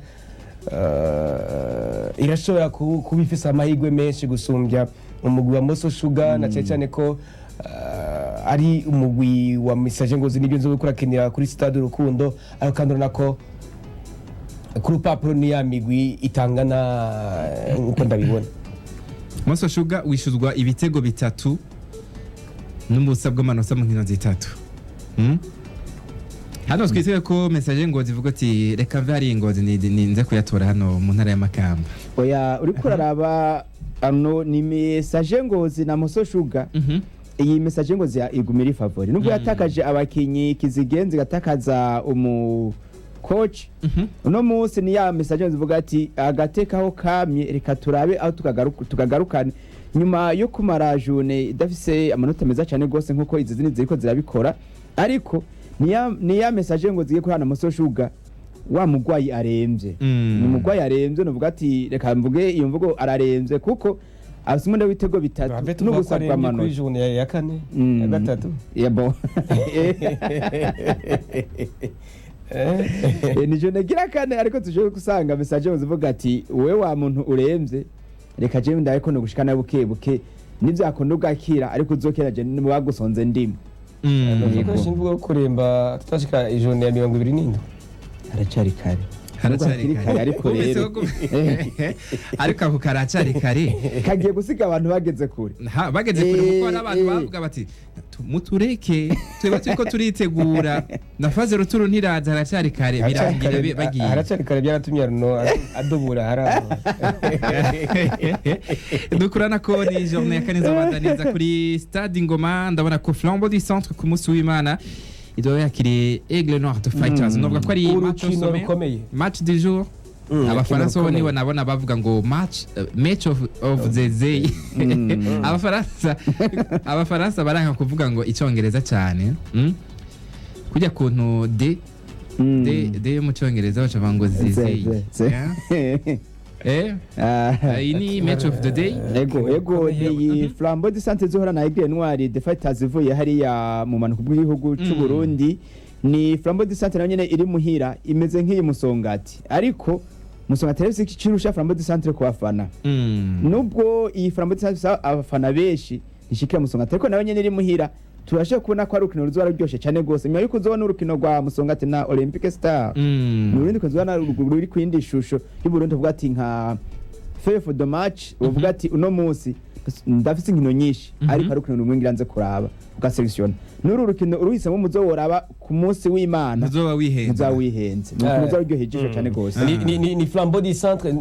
irashobora kubifisa amahirwe menshi gusumbya umugwi wa Moso Sugar na cyane ko ari umugwi wa Messager Ngozi nibyo nzo gukurakenera kuri stade Rukundo ariko kandi nako kuri papuro ni ya migwi itangana uko ndabibona Moso Sugar wishuzwa ibitego bitatu n'umusa bw'amanota mu nkino zitatu hano twitege ko Messager Ngozi ivuga ati reka vari Ngozi ninze kuyatora hano mu ntara ya Makamba oya uri kuraraba ano ni Messager Ngozi na Moso Sugar iyi Messager Ngozi ya igumira favori nubwo yatakaje abakinyi Kizigenzi gatakaza coach uno munsi ni ya Messager zivuga ati agatekaho kamye reka turabe aho tukagarukana nyuma yo kumara jone idafise amanota meza cyane gose nkuko izi zindi ziriko zirabikora ariko ni ya Messager ngo zigiye kurana Moso Sugar wa mugwayi aremvye ni mugwayi aremvye novuga ati reka mvuge iyo mvugo araremvye kuko abasimunde witego bitatu no gusabwa amanota kuri jone ya kane ya gatatu yebo nijo nagira kane ariko tuje gusanga Messager zivuga ati wewe wa muntu uremvye reka je ndaye ko no gushikana buke nivyakondo gakira ariko uzokera je bagusonze ndimo niko shimvuga kuremba tutashika ijone ya 27 haracari kare ariko rero ariko ako karacari kare kagiye gusiga abantu bageze kure kuko n'abantu bavuga bati mutureke tweba turiko turitegura na faze ruturu ntiraza haracari kare birangira bagiye haracari kare byaratumye no adubura harabo dukurana ko ni journée ya kane z'abandaniza kuri stade Ngoma ndabona ko Flambeau du Centre ku munsi w'Imana idoya yakiriye Aigle Noir de Fighters novuga ko ari match du jour abafaransa bo nibo nabona bavuga ngo match of the day abafaransa baranka kuvuga ngo icyongereza cyane kujya kuntu de mu cyongereza bacavuga ngo zezei iyi ni match of the day. Ego iyi Flambeau du Centre zohora na Aigle Noir the Fighters ivuye hariya mu manuko bw'igihugu cy'u Burundi. Ni Flambeau du Centre nayo nyene iri muhira imeze nk'iyi Musongati, ariko Musongati rero ikirusha Flambeau du Centre ku bafana. Nubwo iyi Flambeau du Centre abafana benshi nishikira Musongati, ariko nayo nyene iri muhira turashe kubona ko ari urukino ruzoba ruryoshe cyane gose. Nyuma yuko uzobona urukino rwa Musongati na Olympic Star, ni urundi kuzobona ruri kwindi shusho y'u Burundi uvuga ati nka fair for the match, uvuga ati uno munsi ndafise inkino nyinshi, ariko ari urukino rumwe ngiranze kuraba uga selection. Nuru rukino uruhisemo muzoworaba ku munsi w'Imana muzoba wihenze muzoba ryohejeje cyane gose. Ni Flambeau du Centre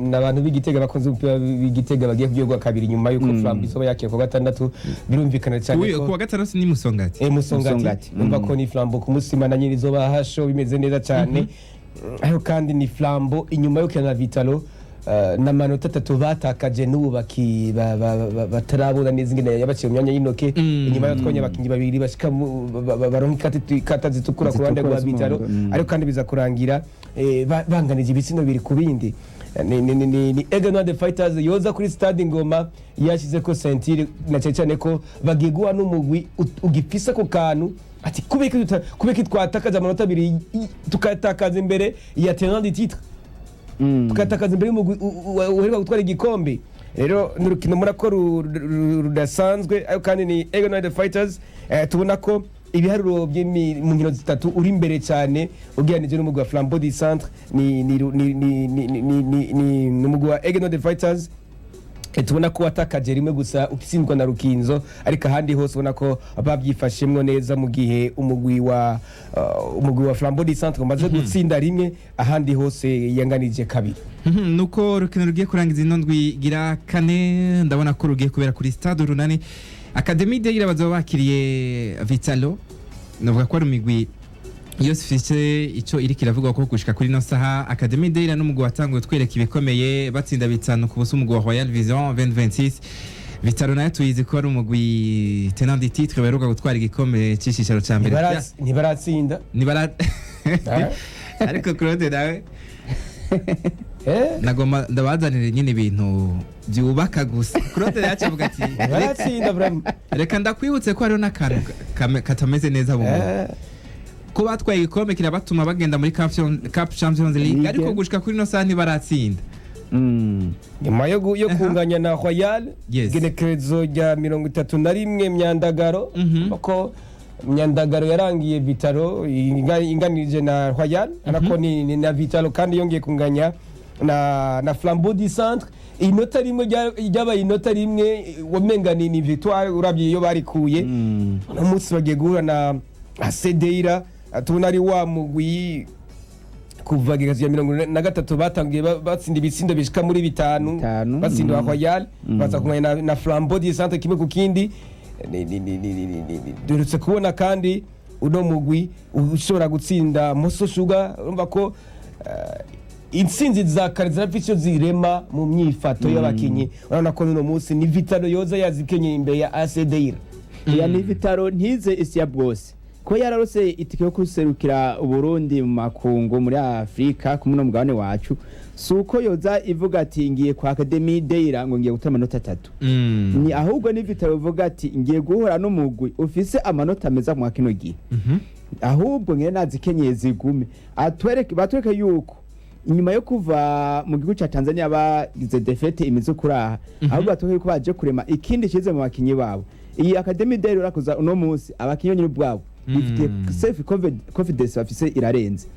n'abantu b'Igitega bakunze umupira b'Igitega bagiye kugirwa kabiri nyuma yuko Flambeau isoba yakiye ku gatandatu, birumvikana cyane ko ku gatandatu ni Musongati numva ko ni Flambeau ku munsi Imana nyiri izoba hasho bimeze neza cyane. Aho kandi ni Flambeau inyuma yo kana Vitalo n'amanota 3 batakaje n'ubu batarabona neza ingene yabaciye mu myanya y'intoke. Inyuma yo twonye abakinyi babiri bashika baronka kata zitukura ku ruhande rwa Vitalo, ariko kandi biza kurangira banganije ibitsino biri ku bindi. Ni Aigle Noir the Fighters yoza kuri stade Ngoma yashize ko sentire na cyane ko bagiguha n'umugwi ugipfisa ku kantu ati kubeki twatakaza amanota 2 tukatakaza imbere ya tenant du titre, tukatakaza imbere y'umugwi uheruka gutwara igikombe. Rero n'urukino murako rudasanzwe, ayo kandi ni Aigle Noir the Fighters tubona ko ibiharuro mu nkino zitatu uri imbere cyane ugereranije n'umugwi wa Flambeau du Centre. Ni n'umugwi wa Aigle Noir the Fighters tubona ko watakaje rimwe gusa ukitsindwa na Rukinzo, ariko ahandi hose ubona ko babyifashemwo neza, mu gihe umugwi wa Flambeau du Centre umaze gutsinda rimwe, ahandi hose yanganije kabiri. Nuko rukino rugiye kurangiza inondwi gira kane, ndabona ko rugiye kubera kuri stade Runani. Academy de irabaza bakiriye Vitalo, navuga ko ari umigwi yose ifite icyo iri kiravuga ko gushika kuri no saha. Academy de ira n'umugwi watanguye twereka ibikomeye batsinda bitanu ku buso umugwi wa Royal Vision 2026. Vitalo nayo tuyizi ko ari umugwi tenant du titre beruka gutwara igikombe cy'ishisharo cya mbere. Ntibaratsinda ariko Claude nawe nagoma ndabazanire nyine ibintu byubaka gusa. Claude yacavuga ati baratsinda vraiment, reka ndakwibutse ko hariho n'akantu katameze neza mu ko batwaye igikombe kirabatuma bagenda muri Cup Champions League, ariko gushika kuri no saha ntibaratsinda. Nyuma yo kunganya na Royal genekerezo rya 31 Myandagaro, ko Myandagaro yarangiye Vitalo inganije na Royal, ariko ni na Vitalo kandi yongeye kunganya na Flambeau du Centre. Inota rimwe ryabaye inota rimwe wamenga ni victoire urabye iyo barikuye. Umunsi bagiye guhura na Sedeira, tubona ari wa mugwi kuva gigazi ya 43 batangiye batsinda ibitsindo bishika muri 5 batsinda wa Royal, baza kumenya na Flambeau du Centre kimwe ku kindi. Durutse kubona kandi uno mugwi ushobora gutsinda Moso Sugar, urumva ko intsinzi za Karizana Ficho zirema mu myifato y'abakinyi. Urabona ko uno munsi ni Vitalo yoza yazikenye imbere ya Asedeira. Ya ni Vitalo ntize isi ya bwose ko yararose itike yo kuserukira Burundi mu makungu muri Afrika kumwe no mugabane wacu, suko yoza ivuga ati ngiye kwa Academy Deira ngo ngiye gutama amanota 3. Ni ahubwo ni Vitalo ivuga ati ngiye guhura n'umugwi ufise amanota meza mu kino gihe. Ahubwo ngene nazikenye zigume batwereke yuko inyuma yo kuva mu gihugu cya Tanzania bagize defete imizo kuraha, ahubwo batwereke ko baje kurema ikindi kize mu bakinyi babo. Iyi Academy Deira urakoza uno munsi abakinyi nyine bwabo bifite self confidence bafise irarenze.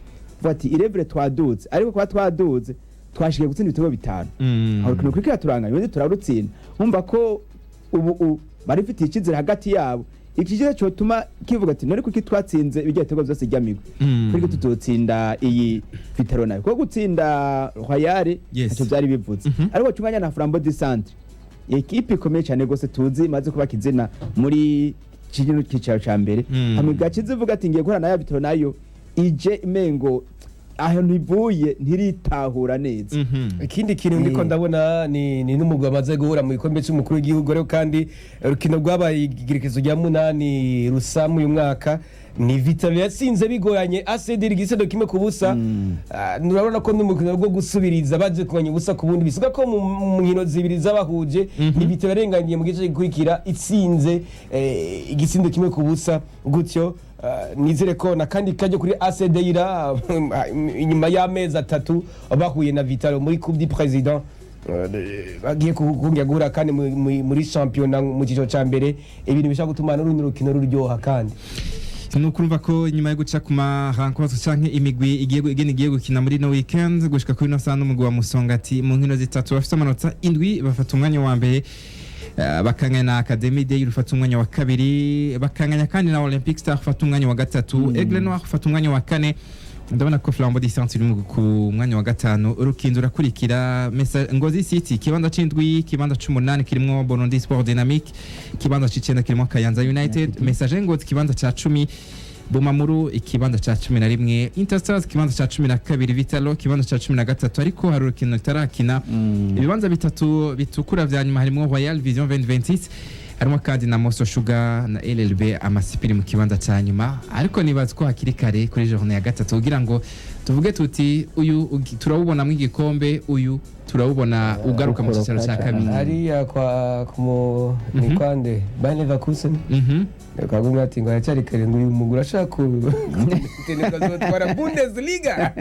Vati irevre twaduze, ariko kwa twaduze twashike gutsinda ibitego 5. Aho kino kwikira turanganya wende turarutsinda. Umva ko ubu bari fite ikizira hagati yabo. Ikijere cyo tuma kivuga ati none kuki twatsinze ibyo bitego byose ryamigwe. Kuri tutotsinda iyi Vitalo nayo. Ko gutsinda Royal cyo byari bivuze. Ariko cyumanya na Flambeau du Centre. Ekipe ikomeye cyane gose tuzi maze kuba kizina muri kigino kicaro ca mbere. Amiga kizivuga ati ngiye guhora nayo Vitalo nayo ije imengo aho ntivuye ntiritahura neza. ikindi kintu ndiko ndabona ni n'umugwi amaze guhura mu gikombe cy'umukuru w'igihugu rero kandi urukino rwabaye igerekezo rya 8 rusamu uyu mwaka ni Vitalo yatsinze bigoranye ACD igisendo kimwe ku busa. Nurabona ko n'umukino rwo gusubiriza baje kumenya ubusa ku bundi bisuka ko mu nkino zibiri zabahuje ni Vitalo yarenganiye mu gice gikurikira itsinze igisindo kimwe ku busa gutyo. Nizere ko na kandi kajya kuri ACD ira inyuma y'amezi 3 bahuye na Vitalo muri Coupe du Président bagiye kujya guhura kandi muri championnat mu gice cya mbere ibintu bishaka gutuma n'urundi rukino ruryoha kandi nukurumva ko nyuma yo guca kuma rencontre canke imigwi igiye gukina muri no weekend gushika kuri no saa n'umugwi wa Musongati mu nkino zitatu bafite amanota 7 bafata umwanya wa mbere. Bakanganya na Academy Day rufata umwanya wa kabiri, bakanganya kandi na Olympic Star rufata umwanya wa gatatu, Aigle Noir rufata umwanya wa kane. Ndabona ko Flambeau du Centre iri ku mwanya wa gatanu, urukinzo rakurikira Ngozi City kibanza c'indwi, kibanza c'8 kirimo Burundi Sport Dynamique, kibanza c'9 kirimo Kayanza United, Messager Ngozi kibanza ca 10, Bumamuru ikibanza ca 11, Interstars kibanza ca 12, Vitalo kibanza ca 13, ariko hari urukino tarakina ibibanza bitatu bitukura vya nyuma harimo Royal Vision 2026, harimo kandi na Moso Sugar na LLB amasipiri mu kibanza ca nyuma, ariko nibaza ko hakiri kare kuri journée ya gatatu kugira ngo tuvuge tuti uyu turawubona mu igikombe, uyu turawubona ugaruka mu cyicaro cya kabiri hariya kwa kumo ni kwande Bayer Leverkusen kagumya ati ngo aracyari kare ngo uyu mugura ashaka teneka zotwara Bundesliga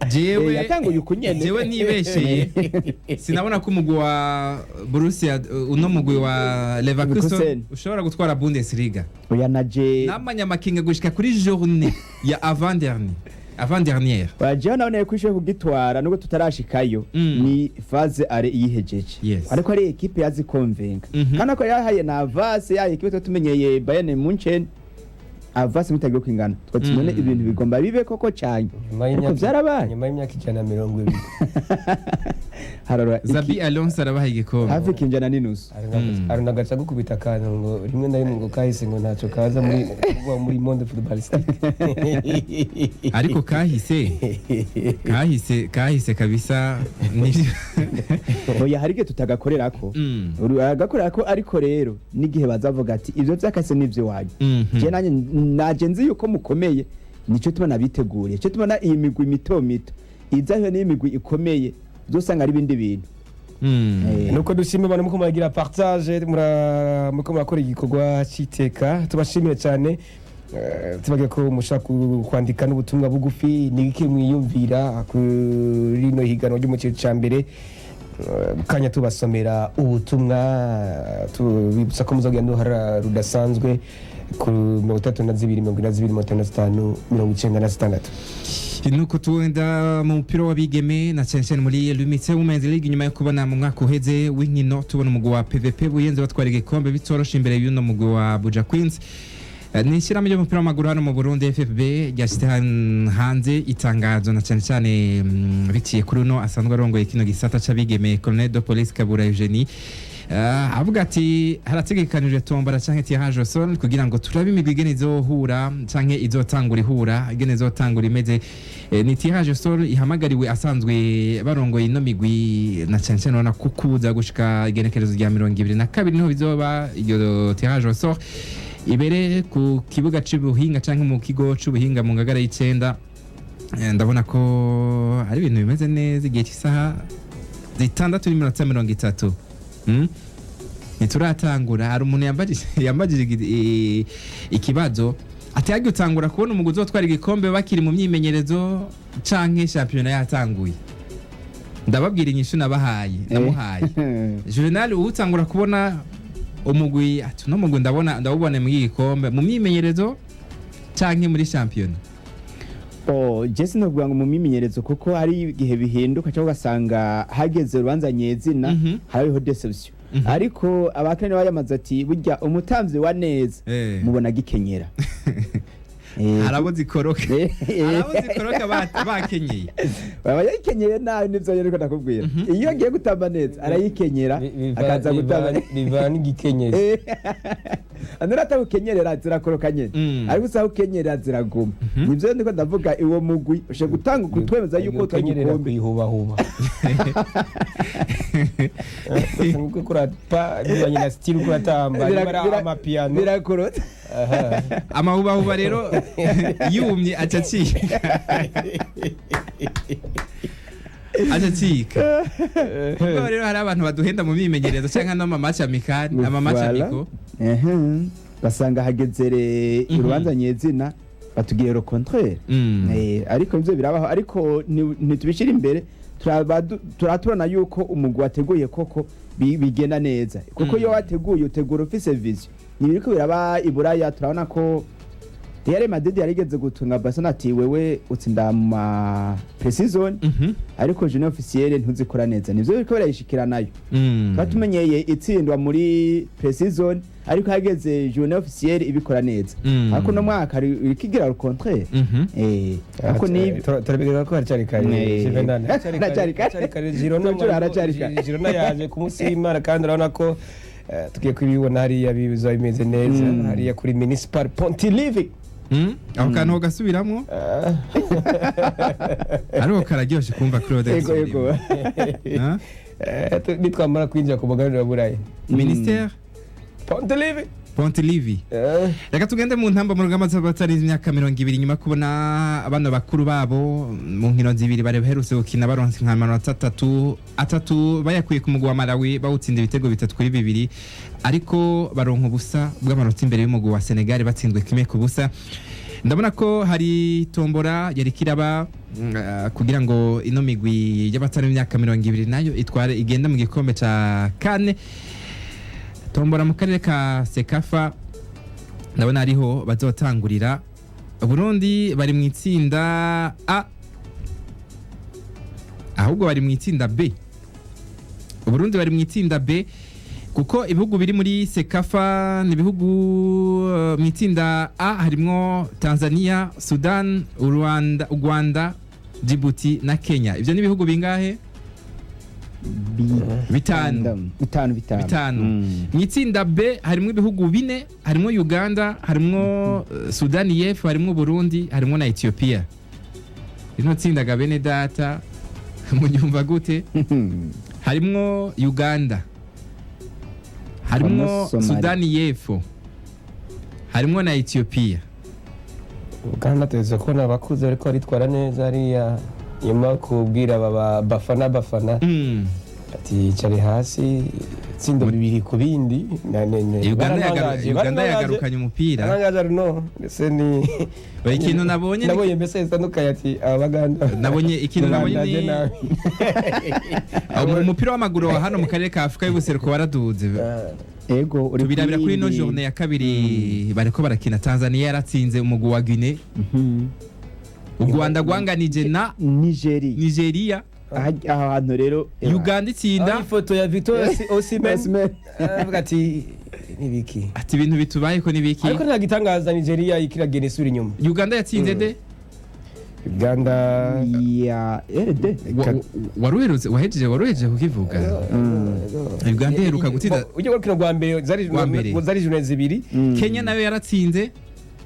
jewe yatanguye ukunyene jewe nibesheye sinabona ko umugwi wa Borussia uno mugwi wa Leverkusen ushobora gutwara Bundesliga oya naje namanyamakinga gushika kuri journée ya avant-dernière waje naone kwishe kugitwara nubwo tutarashikayo ni phase are yihejeje ariko ari equipe yazi convinga kana ko yahaye na avance ya equipe tumenyeye Bayern Munchen avance mutagiye kwingana twatimone ibintu bigomba bibe koko cyane ariko byarabaye nyuma y'imyaka 120 harara Zabi Alonso arabaha igikombe hafi kinjana ninusu arunagaca gukubita kandi ngo rimwe na rimwe ngo kahise ngo ntaco kaza muri monde footballistique ariko kahise kabisa oya harige tutagakorerako agakorerako ariko rero nigihe bazavuga ati ivyo byakase nivyo waje je nanye naje nzi yuko mukomeye nico tubona biteguriye cyo tubona iyi migwi mito izaho n'imigwi ikomeye dusanga ari bindi bintu nuko dushimye bana muko muragira partage muko murakora igikorwa cyiteka tubashimire cyane tubagiye ko mushaka kwandika n'ubutumwa bugufi nibike mwiyumvira kuri no higano ryo mu cyiciro cya mbere kanya tubasomera ubutumwa tubibutsa ko muzagenda uruhara rudasanzwe ku 32,22,55,96 nuko tuwenda mu mupira w'abigeme na cyane muri Lumitse Women's League nyuma yo kubona mu mwaka uheze w'inkino tubona umugwi wa PVP buyenze batwara igikombe bitorosha imbere y'uno mugwi wa Buja Queens. Nishyiramo y'umupira w'amaguru hano mu Burundi FFB ryashyize hanze itangazo na cyane biciye kuri uno asanzwe arongoye kino gisata c'abigeme Colonel de Police Kabura Eugenie avuga ati harategekanijwe tombora canke tirage au sort kugira ngo turabe imigwi igene izohura canke izotangura ihura igene izotangura imeze ni tirage au sort ihamagariwe asanzwe barongoye ino migwi na cyane ubona kukuza gushika igenekerezo rya 22 niho bizoba iyo tirage au sort ibere ku kibuga c'ubuhinga canke mu kigo c'ubuhinga mu ngagara y'icenda. Ndabona ko ari ibintu bimeze neza igihe cy'isaha 6:30 nituratangura. Hari umuntu yambajije ikibazo ati yagiye utangura kubona umuguzi watwara igikombe bakiri mu myimenyerezo canke championnat yatanguye. Ndababwira inyishu namuhaye Juvenal utangura kubona umugwi ati no mugwi ndabubone mu gikombe mu myimenyerezo canke muri championnat. Jesse no kuvuga ngo mu myimenyerezo kuko hari igihe bihinduka cyangwa ugasanga hageze urubanza nyezina hariho deception ariko abakene bayamaze ati burya umutamvyi wa neza mubona gikenyera harabozi koroka bakenyeye baba yikenyeye nawe nivyo rero ndakubwira iyo agiye gutamba neza arayikenyera akaza gutamba bivana igikenyezi andora atakukenyerera zirakoroka nyene ariko usaho ukenyerera ziraguma nivyo ndiko ndavuga iwo mugwi ushe gutanga kutwemeza yuko twagikombe ihuba huba nguko kurapa nibanye na style kuratamba bara amapiano birakorota amahubahuba rero yumye acacika acacika kuko rero hari abantu baduhenda mu bimenyerezo cyangwa no mamacha mikani amamacha miko basanga hagezere urubanza nyezina batugire le contraire ariko ivyo birabaho ariko ntitubishira imbere turaturana yuko umugwi wateguye koko bigenda neza kuko iyo wateguye utegura ufise vision nibiriko biraba iburaya turabona ko Real Madrid yarigeze gutunga Barcelona ati wewe utsinda ma precision ariko jeune officiel ntuzikora neza nivyo biriko birayishikira nayo batumenyeye itsindwa muri precision ariko hageze jeune officiel ibikora neza ariko no mwaka rikigira le contraire ariko ni turabigera ko haracari kare Juvenal haracari kare Girona yaje kumusima kandi urabona ko tugiye kubibona hariya biza bimeze neza hariya kuri municipal Pontivy aho kantu gasubiramo ariko kararyoshe kumva Claude ego nitwamara kwinjira ku mugaruriro burayi ministère Pontivy reka tugende mu ntamba mu rugamba z'abatari imyaka 20 nyuma kubona abana bakuru babo mu nkino zibiri bari baherutse gukina baronse nkamanota atatu bayakuye ku mugwa wa Malawi bawutsinda ibitego 3-2 ariko baronka ubusa bw'amanota imbere y'umugwa wa Senegal batsinzwe kimwe ku busa ndabona ko hari tombora yari kiraba kugira ngo ino migwi y'abatari imyaka 20 nayo itware igenda mu gikombe ca kane tombora mu karere ka Sekafa ndabona ariho bazotangurira Burundi bari mu itsinda A ahubwo bari mu itsinda B Burundi bari mu itsinda B kuko ibihugu biri muri Sekafa ni ibihugu mu itsinda A harimo Tanzania, Sudan, Rwanda, Djibouti na Kenya. Ivyo ni ibihugu bingahe? Bitanu. Mu itsinda B harimo ibihugu bine, harimo Uganda, harimo Sudan y'Epfo, harimo Burundi, harimo na Ethiopia. Rino tsinda ga bene data mu nyumva gute? Harimo Uganda, harimo Sudan y'Epfo, harimo na Ethiopia. Uganda tuzi ko nabakuze ariko aritwara neza ariya nyuma kubwira bafana ati cari hasi tsindo bibiri ku bindi Uganda yagarukanye umupira arangaje no ese ni ikintu nabonye mbese zitandukanye ati abaganda nabonye ikintu nabonye ni umupira w'amaguru wa hano mu karere ka Afrika y'ubuseruko waraduze ego uri birabira kuri no journée ya kabiri bariko barakina Tanzania yaratsinze umugwi wa Guinea u Rwanda rwanganije na Nigeria ahantu rero Uganda itsinda ifoto ya Victor Osimhen avuga ati nibiki ati ibintu bitubaye ko nibiki ariko nta gitangaza Nigeria ikiragene isura inyuma Uganda yatsinze de Uganda ya RD wahejeje kukivuga Uganda heruka gutsinda ujye gukina rwa mbere zari june zibiri Kenya nayo yaratsinze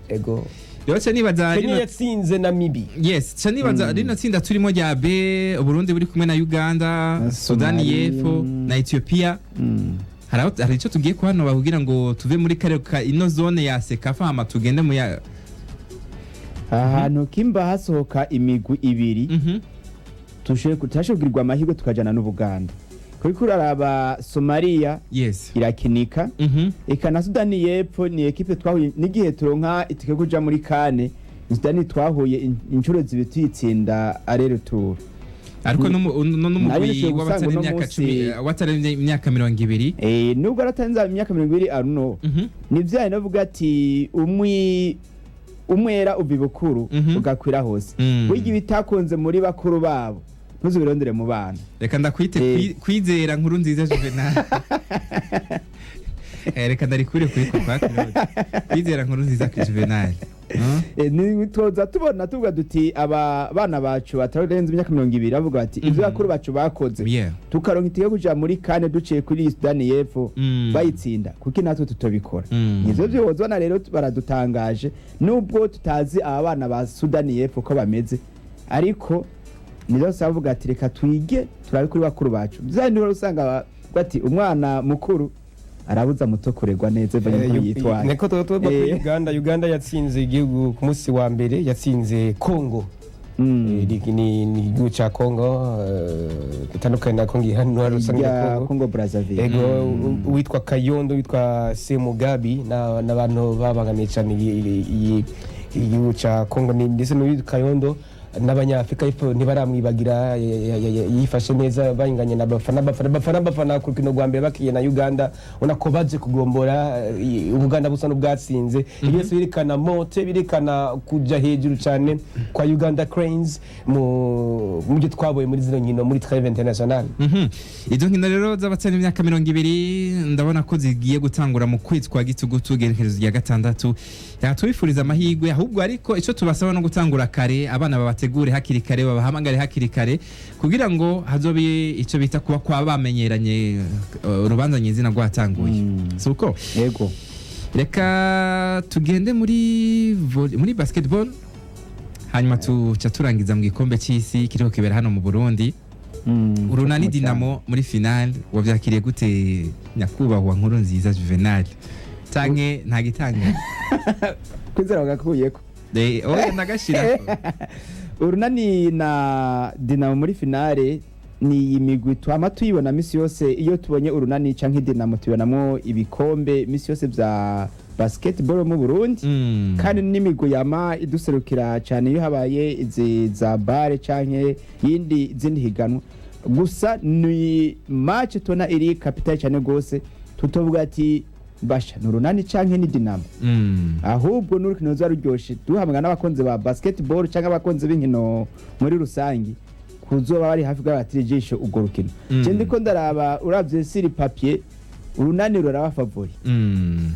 ego Yocha nibaza Kenya yatsinze Namibia yes nibaza rino tsinda turimo rya B Burundi buri kumwe na Uganda Sudan y'Epfo na Ethiopia hari icyo tugiye ko hano bavugira ngo tuve muri kare ino zone ya Sekafa hama tugende mu ya ahantu kimba hasohoka imigwi ibiri tushobirwa amahirwe tukajana n'Ubuganda kuko uraraba Somalia yes irakinika eka na Sudan y'Epfo ni equipe twahuye n'igihe turonka itike kuja muri kane Sudan twahuye inshuro zibiti itsinda arere tour ariko n'umugwi w'abatari imyaka 10 watari imyaka 20 nubwo aratanza imyaka 20 aruno nivyaye navuga ati umwera ubibukuru ugakwira hose wiga bitakonze muri bakuru babo ntuzubirondere mu bana reka ndakwite kwizera nkuru nziza Juvenal reka ndarikure kuri kwa kwizera nkuru nziza Juvenal ni toza tubona tuvuga duti aba bana bacu batarenze imyaka 20 bavuga bati ivyo bakuru bacu bakoze tukaronka itike kuja muri kane duciye kuri Sudani y'Epfo bayitsinda kuki natwe tutobikora nivyo byozona rero baradutangaje nubwo tutazi aba bana ba Sudani y'Epfo ko bameze ariko nizo savuga ati reka twige turabe kuri bakuru bacu byandi usanga bati umwana mukuru arabuza muto kuregwa neza banyuko yitwaye neko Uganda yatsinze igihugu ku munsi wa mbere yatsinze Congo ni guca Congo kitandukanye na Congo hano harusanga Congo Brazzaville ego witwa Kayondo witwa Semugabi n'abantu babangamiye cyane igihugu ca Congo ndetse n'uwitwa Kayondo n'abanyafrika y'Epfo ntibaramwibagira yifashe neza bayinganye na bafana ku rukino rwa mbere bakiye na Uganda unako baje kugombora Uganda busa n'ubwatsinze byose birikana mote birikana kuja hejuru cyane kwa Uganda Cranes mu gihe twaboye muri zino nkino muri trêve internationale izo nkino rero z'abatsana imyaka 20 ndabona ko zigiye gutangura mu kwitwa gitugutu gerekezo rya gatandatu yatwifuriza amahirwe ahubwo ariko ico tubasaba no gutangura kare abana babategure hakiri kare babahamagare hakiri kare kugira ngo hazobe ico bita kuba kwa bamenyeranye urubanza nyizina rwatanguye suko yego reka tugende muri basketball hanyuma tuca turangiza mu gikombe cy'isi kiriko kibera hano mu Burundi urunani Dinamo muri final wavyakiriye gute nyakubahwa nkuru nziza Juvenal tanke ntagitanga kwizera bagakuyeko oya nagashira urunani na Dinamo muri finale ni imigwi twama tuyibona misi yose iyo tubonye urunani canke Dinamo tubonamo ibikombe misi yose vya basketball mu Burundi kandi n'imigwi yama iduserukira cyane iyo habaye izi za bare canke zindi higanwa gusa ni match tona iri capital cyane gose tutovuga ati basha nurunani canke ni Dinamo ahubwo n'urukino zaruryoshe duhamwe n'abakonze ba basketball canke abakonze b'inkino muri rusangi kuzoba bari hafi bw'abatirejisho ugo rukino je ndiko ndaraba uravye siri papier urunani ruraba favori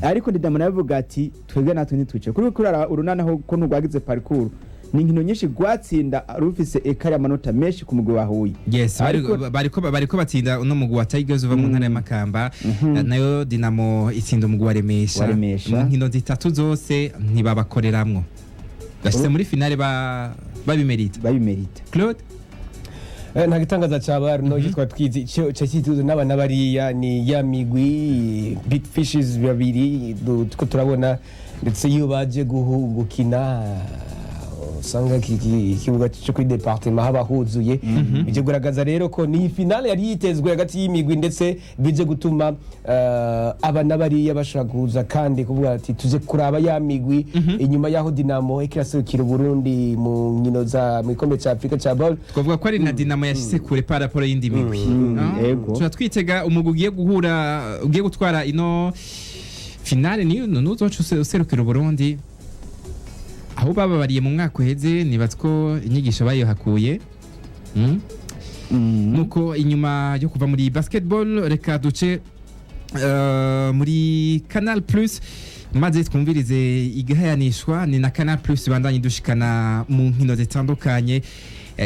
ariko Dinamo navuga ati twebwe natwe ntitwice kuri kurara urunani aho ko nugwagize parcours ni nkino nyinshi gwatsinda rufise ekari amanota menshi ku mugwi wahuye yes bariko batsinda uno mugwi wa Tigers uva mu ntara ya Makamba nayo Dinamo itsinda umugwi wa Riremesha nkino zitatu zose ntibabakoreramwo bashitse muri finale babimerita Claude ntagitangaza cyabari no yitwa twizi cyo cyituzo n'abana bariya ni ya migwi big fishes babiri tuko turabona ndetse iyo baje gukina usanga ikibuga cyo kuri departement haba huzuye bije guragaza rero ko ni finale yari yitezwe hagati y'imigwi ndetse bije gutuma abana bariya bashaka kuza kandi kuvuga ati tuje kuraba ya migwi inyuma yaho Dinamo ikiraserukira Burundi mu nkino za mu ikombe cya Afrika cya ball twavuga ko ari na Dinamo yashise kure para rapport y'indi migwi yego twitega umugwi ugiye guhura ugiye gutwara ino finale niyo nuzoca userukira Burundi aho bababariye mu mwaka uheze nibatsko inyigisho bayihakuye nuko inyuma yo kuva muri basketball reka duce muri Canal Plus maze twumvirize igahayanishwa ni na Canal Plus bandanye dushikana mu nkino zitandukanye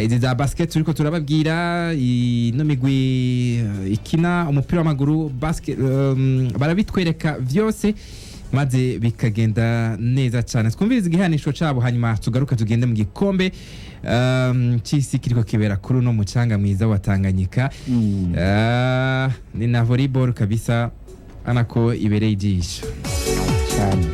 izi za basket turiko turababwira ino migwi ikina umupira w'amaguru basket barabitwereka vyose maze bikagenda neza cyane twumviriza igihanisho cabo hanyuma tugaruka tugende mu gikombe cy'isi kiriko kibera kuri no mucanga mwiza wa Tanganyika ni na volleyball kabisa anako ibereye ijisho cyane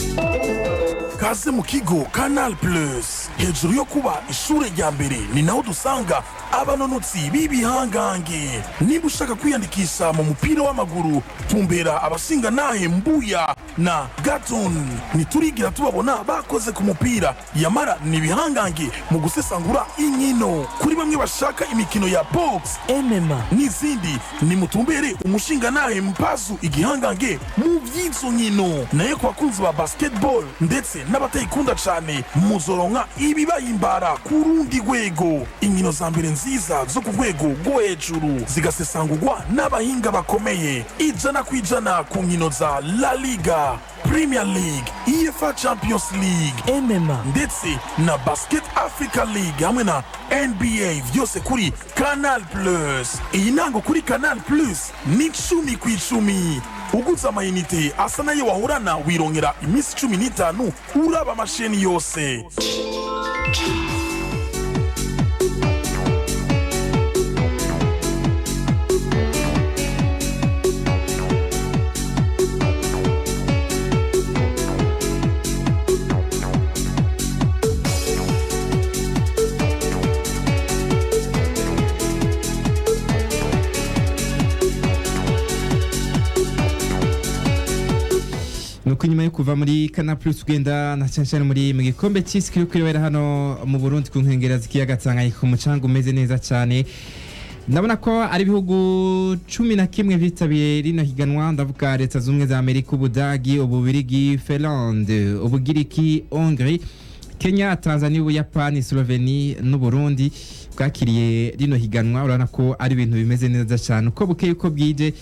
kaze mu kigo Canal Plus hejuru yo kuba ishure rya mbere ni naho dusanga abanonotsi b'ibihangange niba ushaka kwiyandikisha mu mupira w'amaguru tumbera abasinga nahe Mbuya na Gaton niturigira tubabona bakoze ku mupira yamara ni ibihangange mu gusesangura inkino kuri bamwe bashaka imikino ya box MMA n'izindi ni mutumbere umushinga nahe Mpazu igihangange mu by'izo nkino naye ku bakunzi ba basketball ndetse n'abatayikunda cane muzoronka ibibahimbara ku rundi rwego. Inkino za mbere nziza zo ku rwego rwo hejuru zigasesangurwa n'abahinga bakomeye 100% ku nkino za La Liga, Premier League, UEFA Champions League, MMA ndetse na Basket Africa League hamwe na NBA, vyose kuri Canal Plus. Iyi nango kuri Canal Plus ni 10/10. Uguza amayinite asa nayo wahorana wirongera iminsi 15 uraba amasheni yose. nuko nyuma yo kuva muri Canal Plus ugenda na cyane muri mu gikombe cy'isi kiri kwibera hano mu Burundi ku nkengera z'ikiyaga Tanganyika ku mucanga umeze neza cyane. Ndabona ko ari ibihugu 11 vyitabiriye rino higanwa, ndavuga Leta Zunze za Amerika, Ubudagi, Ububirigi, Finlande, Ubugiriki, Hongrie, Kenya, Tanzania, Ubuyapani, Slovenia n'u Burundi bwakiriye rino higanwa. Urabona ko ari ibintu bimeze neza cyane uko bukeye uko bwije.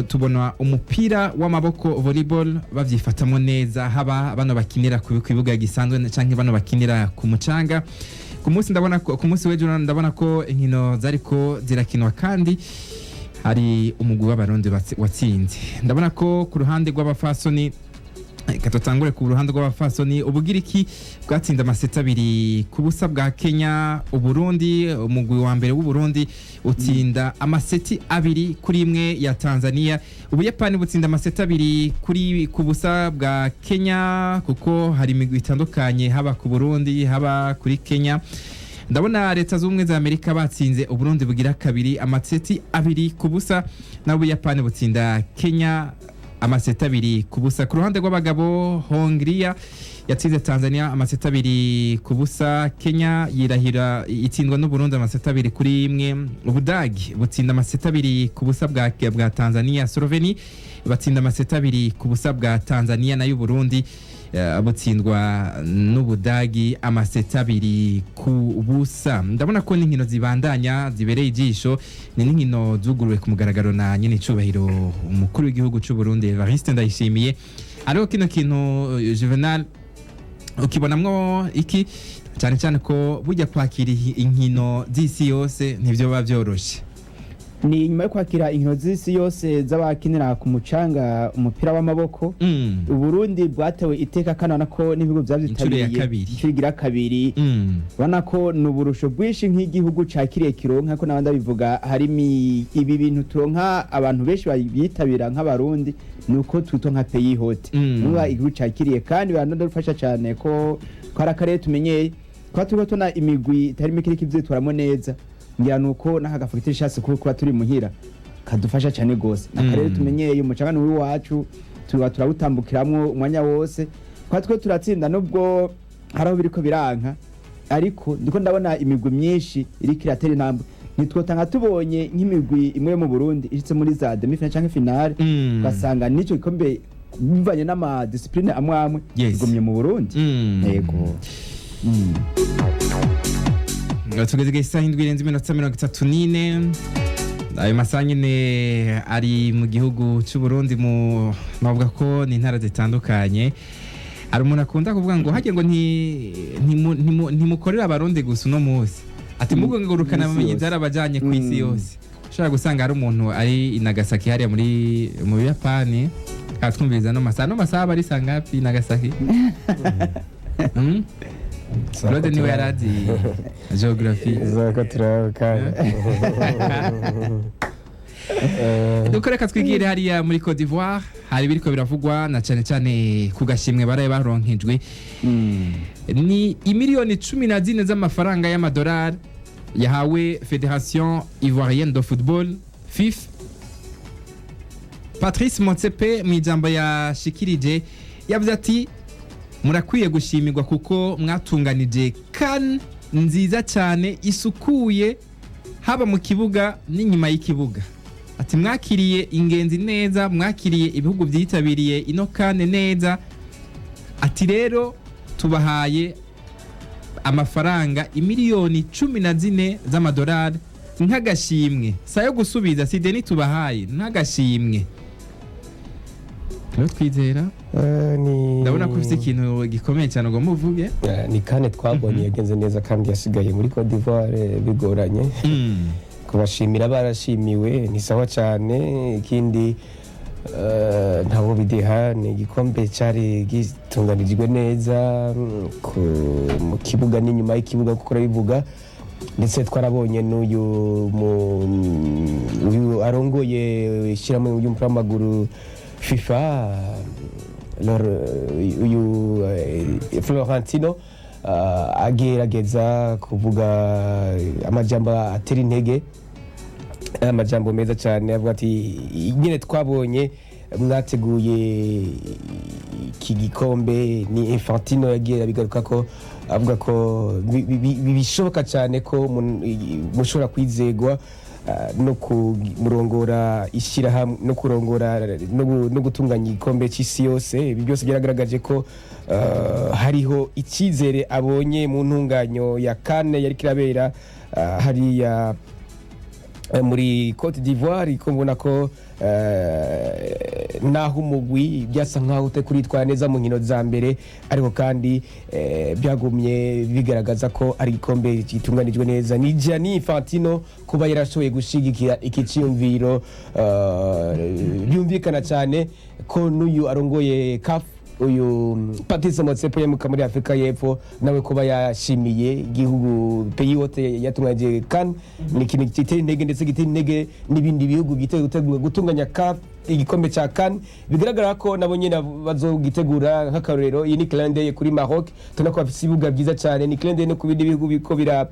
Tubona umupira w'amaboko volleyball bavyifatamo neza, haba bano bakinira ku kibuga gisanzwe canke bano bakinira ku mucanga. Ku munsi ndabona ko ku munsi w'ejo ndabona ko inkino zariko zirakinwa kandi hari umugwi w'abarundi watsinze. Ndabona ko ku ruhande rw'abafasoni katotangure ku ruhande rw'abafasoni Ubugiriki bwatsinda amaseta 2 ku busa bwa Kenya. Uburundi umugwi wa mbere w'u Burundi utsinda amaseti 2-1 ya Tanzania. Ubuyapani butsinda amaseta 2 ku busa bwa Kenya, kuko hari imigwi itandukanye haba ku Burundi haba kuri Kenya. Ndabona Leta Zunze za Amerika batsinze Uburundi bugira kabiri amaseti 2 ku busa, na Ubuyapani butsinda Kenya amaseta 2 ku busa. Ku ruhande rw'abagabo Hongria yatsinze Tanzania amaseta 2 ku busa. Kenya yirahira itsindwa n'u Burundi amaseta 2-1. Ubudagi butsinda amaseta 2 ku busa bwa Tanzania. Slovenia batsinda amaseta 2 ku busa bwa Tanzania, nayo Burundi butsindwa n'Ubudagi amaseta 2 ku busa. Ndabona ko n'inkino zibandanya zibereye ijisho, ni n'inkino zuguruwe ku mugaragaro na nyine icubahiro umukuru w'igihugu cy'u Burundi Evariste Ndayishimiye. Ariko kino kintu Juvenal ukibonamwo iki cyane cyane ko bujya kwakira inkino z'isi yose ntivyo bavyoroshe. Ni nyuma yo kwakira inkino z'isi yose z'abakinira ku mucanga umupira w'amaboko, Uburundi bwatewe iteka kanana ko n'ibihugu byavyitabiriye igira kabiri. Bana ko n'uburusho bwinshi nk'igihugu cakiriye kironka ko nabandi bivuga hari ibi bintu turonka abantu benshi bitabira nk'abarundi nuko twito nka pays hote nuba igihugu cakiriye, kandi banadufasha cyane ko kwarakare tumenyeye kwa tubona imigwi tari mikiri kivyitwaramo neza, ngira nuko nakagafagitira shase kuba turi muhira kadufasha cyane gose. Nakarere tumenyeye umucanga n'uwi wacu turawutambukiramwo umwanya wose, kwa twe turatsinda nubwo haraho biriko biranka, ariko ndiko ndabona imigwi myinshi iri kiratera intambwe. Nitwotanga tubonye nk'imigwi imwe mu Burundi ishitse muri za demi-finale canke finale, basanga nico gikombe bivanye n'ama discipline amwe igumye mu Burundi. Yego. Tugeze isaha 7:34. Ayo masaha nyine ari mu gihugu cy'u Burundi, mu navuga ko ni intara zitandukanye. Ari umuntu akunda kuvuga ngo hage ngo ntimukorera abarundi gusa uno munsi, ati mugongurukana bamenye zarabajanye ku isi yose. Ushobora gusanga ari umuntu ari i Nagasaki hariya mu Buyapani atwumviriza no masaha bari sangapi Nagasaki. Rode niwe yarazi geography zaka turabaka. Dukoreka twigire hariya muri Côte d'Ivoire, hari biriko biravugwa na cyane cyane ku gashimwe baraye baronkejwe. Ni imiliyoni 14 z'amafaranga y'amadolari yahawe Fédération Ivoirienne de Football FIF. Patrice Motsepe mu ijambo yashikirije yavuze ati murakwiye gushimirwa kuko mwatunganije kan nziza cyane isukuye haba mu kibuga n'inyuma y'ikibuga. Ati mwakiriye ingenzi neza, mwakiriye ibihugu byitabiriye ino kane neza. Ati rero tubahaye amafaranga imiliyoni 14 z'amadolari nk'agashimwe sayo gusubiza si deni tubahaye nk'agashimwe rero twizera ndabona ko ufite ikintu gikomeye cyane ngo muvuge ni kane twabonye yagenze neza kandi yasigaye muri Cote d'Ivoire bigoranye kubashimira barashimiwe ni sawa cyane ikindi ntabo bideha ni igikombe cyari gitunganijwe neza mu kibuga n'inyuma y'ikibuga kuko bivuga ndetse twarabonye n'uyu arongoye ishyirahamwe ry'umupira w'amaguru FIFA uyu Florentino agerageza kuvuga amajambo atera intege amajambo meza cyane avuga ati nyine twabonye mwateguye iki gikombe ni Infantino yagiye bigaruka ko avuga ko bishoboka cyane ko mushobora kwizegwa no kumurongora ishyirahamwe no kurongora no gutunganya igikombe cy'isi yose ibi byose byaragaragaje ko hariho icyizere abonye mu ntunganyo ya kane yari kirabera hariya muri Cote d'Ivoire ko mbona ko naho umugwi byasa nkaho utakuritwara neza mu nkino za mbere ariko kandi byagumye bigaragaza ko ari igikombe gitunganijwe neza ni Gianni Infantino kuba yarashoboye gushigikira iki cyumviro byumvikana cyane ko n'uyu arongoye CAF uyu Patrice Motsepe yamuka muri Afrika y'Epfo nawe kuba yashimiye igihugu peyote yatunganyije kan ni ikintu gitera intege ndetse gitera intege n'ibindi bihugu giteguye gutunganya CAF igikombe cya kan bigaragara ko nabo nyine bazogitegura nk'akarorero iyi ni calendar kuri Maroc tunako bafite ibibuga byiza cyane ni calendar no ku bindi bihugu biko bira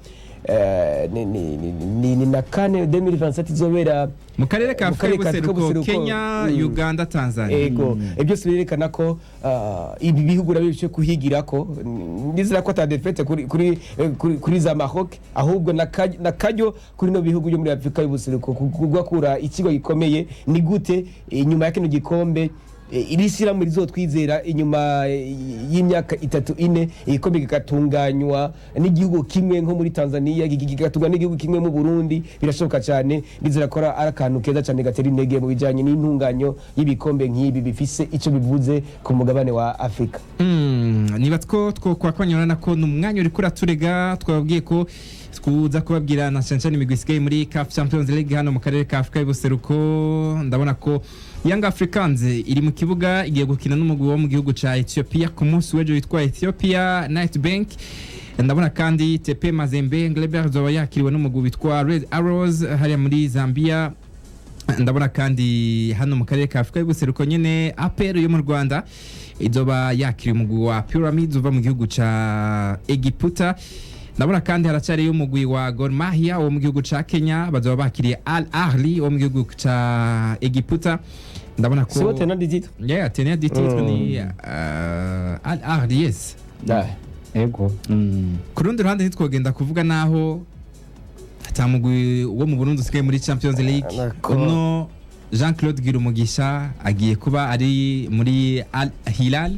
ni na kane 2027 izobera mu karere ka Afurika Kenya Uganda Tanzania ego ibyo siberekana ko ibi bihugu rabishe kuhigira ko nizira ko ta defete kuri za Maroc ahubwo nakajyo kuri no bihugu byo muri Afrika y'ubuseruko kugakura ikigo gikomeye ni gute inyuma ya kino gikombe irisira muri zo twizera inyuma y'imyaka 3-4 igikombe gikatunganywa n'igihugu kimwe nko muri Tanzania gigatungwa n'igihugu kimwe mu Burundi birashoboka cyane nizera ko ari akantu keza cyane gatera intege mu bijanye n'intunganyo y'ibikombe nk'ibi bifise ico bivuze ku mugabane wa Afrika niba two kwakwanyurana ko n'umwanya uri kuraturega twababwiye ko kuza kubabwira na Chanchani Migwisike muri CAF Champions League hano mu karere ka Afrika y'ubuseruko ndabona ko Young Africans iri mu kibuga igiye gukina n'umugwi wo mu gihugu ca Ethiopia ku munsi w'ejo witwa Ethiopia Night Bank ndabona kandi TP Mazembe Ngleber zoba yakiriwe n'umugwi witwa Red Arrows hariya muri Zambia ndabona kandi hano mu karere ka Afrika y'ubuseruko nyene APR yo mu Rwanda izoba yakiriwe umugwi wa Pyramids uva mu gihugu ca Egiputa ndabona kandi haracari umugwi wa Gor Mahia wo mu gihugu ca Kenya bazoba bakiriye Al Ahly wo mu gihugu ca Egiputa ndabona ko c'est tenant du titre tenant du titre ni Al Ahly yes ego ku rundi ruhande ntitwogenda kuvuga naho atamugwi wo mu Burundi usigaye muri Champions League kuno Jean-Claude Girumugisha agiye kuba ari muri Al Hilal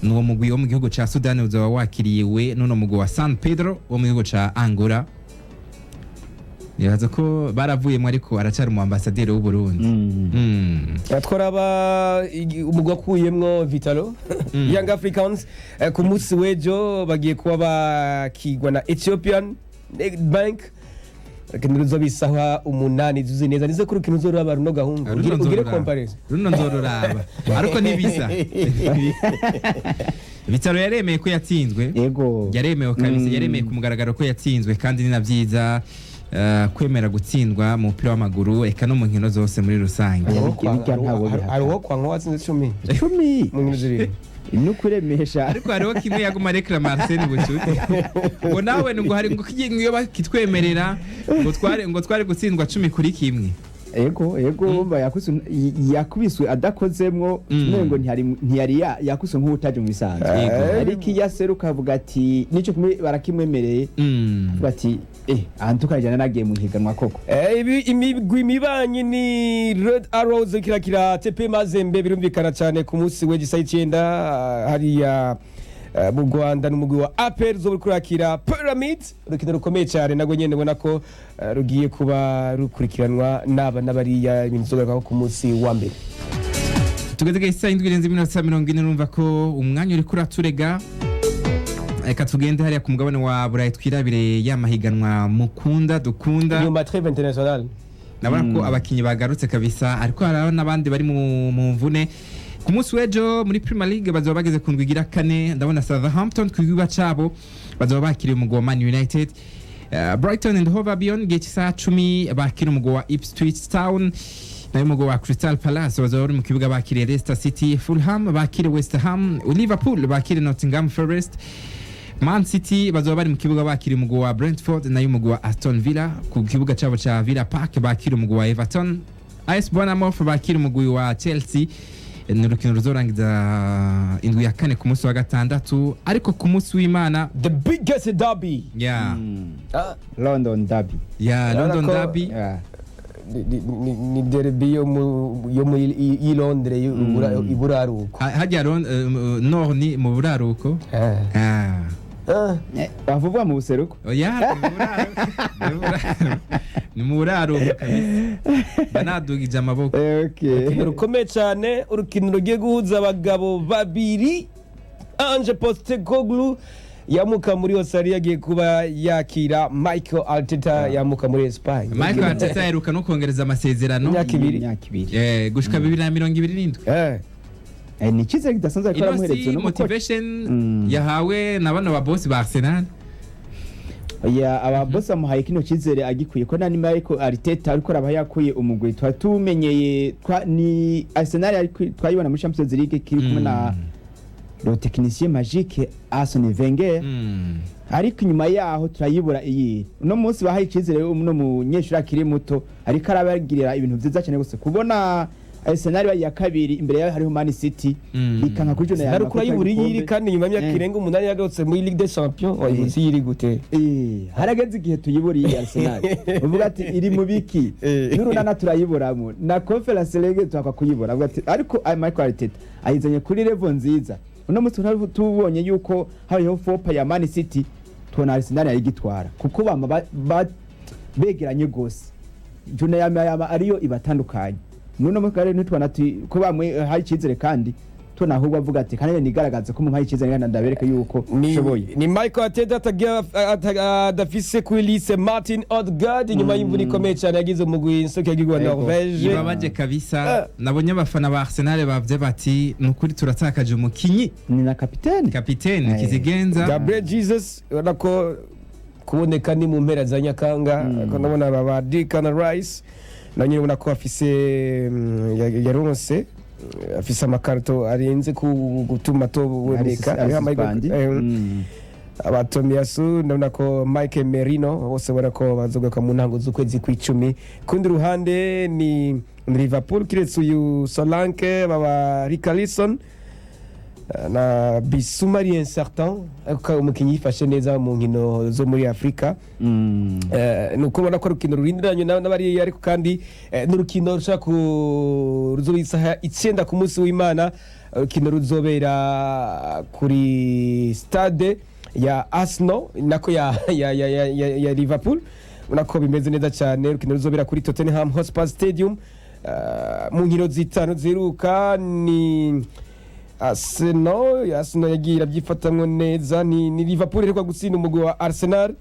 nuwo mugwi wo mu gihugu ca Sudan uzoba wakiriwe nuno mugwi wa San Pedro wo mu gihugu ca Angola yaza ko baravuyemo ariko aracari mu ambassadeur w'u Burundi twaraba umugwi wakuyemwo Vitalo Young Africans ku munsi w'ejo bagiye kuba bakigwa na Ethiopian Bank Kenduzo bisaha umunani zuze neza nize kuri kintu zoraba runo gahungu ugire comparison runo nzoruraba ariko nibisa Vitalo yaremeye ko yatsinzwe yego yaremewe kabisa yaremeye ku mugaragaro ko yatsinzwe kandi ni navyiza kwemera gutsindwa mu mupira w'amaguru eka no mu nkino zose muri rusange ariho kwa nko watsinze 10 mu nkino ziri nukuremesha ariko hariho kimwe yaguma reclama Arsene Bucuti ngo nawe ngo hari ngo kigiye bakitwemerera ngo tware gutsindwa 10-1 ego yakubiswe adakozemwo nengo ntiyari yakuse nk'utaje mu bisanzwe ariko yaseruka avuga ati nico kumwe barakimwemereye bati antukajana nagiye mu higanwa koko imigwi mibanyi ni Red Arrows kirakira TP Mazembe birumvikana cyane ku munsi w'egisa 9 hariya mu Rwanda n'umugwi wa APR zo kurakira Pyramids urukino rukomeye cyane nago nyene ubona ko rugiye kuba rukurikiranwa n'abariya ibintu zogaruka ku munsi wa mbere. Tugeze isa indwi irenze iminota 40 urumva ko umwanya uri kuraturega. Eka tugende hariya ku mugabane wa Burayi twirabire yamahiganwa mukunda dukunda nyuma trêve international. Nabona ko abakinyi bagarutse kabisa ariko hari n'abandi bari mu mvune. Ku munsi w'ejo muri Premier League bazoba bageze ku ndwi igira kane ndabona Southampton ku gihugu cabo bazoba bakiriye umugwi wa Man United. Brighton and Hove Albion gihe cy'isaha 10 bakira umugwi wa Ipswich Town. Nayo umugwi wa Crystal Palace bazoba bari mu kibuga bakiriye Leicester City. Fulham bakiriye West Ham. Liverpool bakiriye Nottingham Forest. Man City bazoba bari mu kibuga bakiriye umugwi wa Brentford nayo umugwi wa Aston Villa ku kibuga cabo ca Villa Park bakiriye umugwi wa Everton. AS Bournemouth bakiriye umugwi wa Chelsea. N'urukino ruzorangiza indwi ya kane ku munsi wa gatandatu ariko ku munsi w'Imana The biggest derby. Yeah. London derby. Yeah, London derby. Yeah. Ni derby yo muri Londres iburaruko. Hajya nord ni mu buraruko. Bavuga mu buseruko. Oya, ni mu buraruko. Banadugije amaboko. Okay. Rukomeye cyane urukino rugiye guhuza abagabo babiri. Ange Postecoglou yamuka muri Australia agiye kuba yakira Michael Arteta yamuka muri Espagne. Michael Arteta yaruka no kongereza amasezerano Imyaka ibiri. Gushika 2027. Ni kize kidasanzwe akora muherezo no motivation yahawe na bana ba boss ba Arsenal. Ya aba boss amuhaye kino kizere agikuye ko nani Michael Arteta ariko araba yakuye umugwi twatumenyeye ni Arsenal ariko twayibona muri Champions League kiri kumwe na le technicien magique Arsene Wenger. Ariko inyuma yaho turayibura iyi no munsi bahaye kizere no munyeshuri akiri muto ariko arabagirira ibintu byiza cyane gose kubona Arsenal bari ya kabiri imbere yaho hariho Man City ikanka kuri jone ya kuri yiburi yiri kandi nyuma y'imyaka irenga 8 yagarutse muri Ligue des Champions wayibuze yiri gute harageze igihe tuyiburiye Arsenal uvuga ati iri mu biki n'urunana turayiburamo na Conference League twaka kuyibura uvuga ati ariko Michael Arteta ayizanye kuri level nziza uno munsi tubonye yuko hariho fopa ya Man City tubona Arsenal yayigitwara kuko bama begeranye gose jone yama ariyo ibatandukanye nuno mukare ntitwanati ko bamwe hari kizere kandi tuna ahubwo avuga ati kandi nigaragaza ko mu hari kizere kandi ndabereka yuko shoboye ni Michael Arteta atagira dafise ku Elise Martin Odegaard inyuma y'imvura ikomeye cyane yagize umugwi insoke yagirwa na Norvège ibabaje kabisa nabonye abafana ba Arsenal bavye bati nukuri turatakaje umukinyi ni na kapiteni Kizigenza Gabriel Jesus urako kuboneka ni mu mpera za Nyakanga ko nabona baba Declan Rice na nyine ubona ko afise yaronse afise amakarto arenze ku gutuma toboneka abatomiyasu ndabona ko Mike Merino bose ubona ko bazogaruka mu ntango z'ukwezi kw'icumi kundi ruhande ni Liverpool kiretse uyu Solanke baba Richarlison na Bissouma incertain ko umukinyi yifashe neza mu nkino zo muri Afrika nuko ubona ko rukino rurindiranye n'abari ariko kandi n'urukino rushaka ruzobisa 9 ku munsi w'Imana rukino ruzobera kuri stade ya Arsenal nako ya Liverpool unako bimeze neza cyane rukino ruzobera kuri Tottenham Hotspur Stadium mu nkino zitanu ziruka ni Arsenal yagira byifatamwe neza ni Liverpool rero gutsinda umugwi wa Arsenal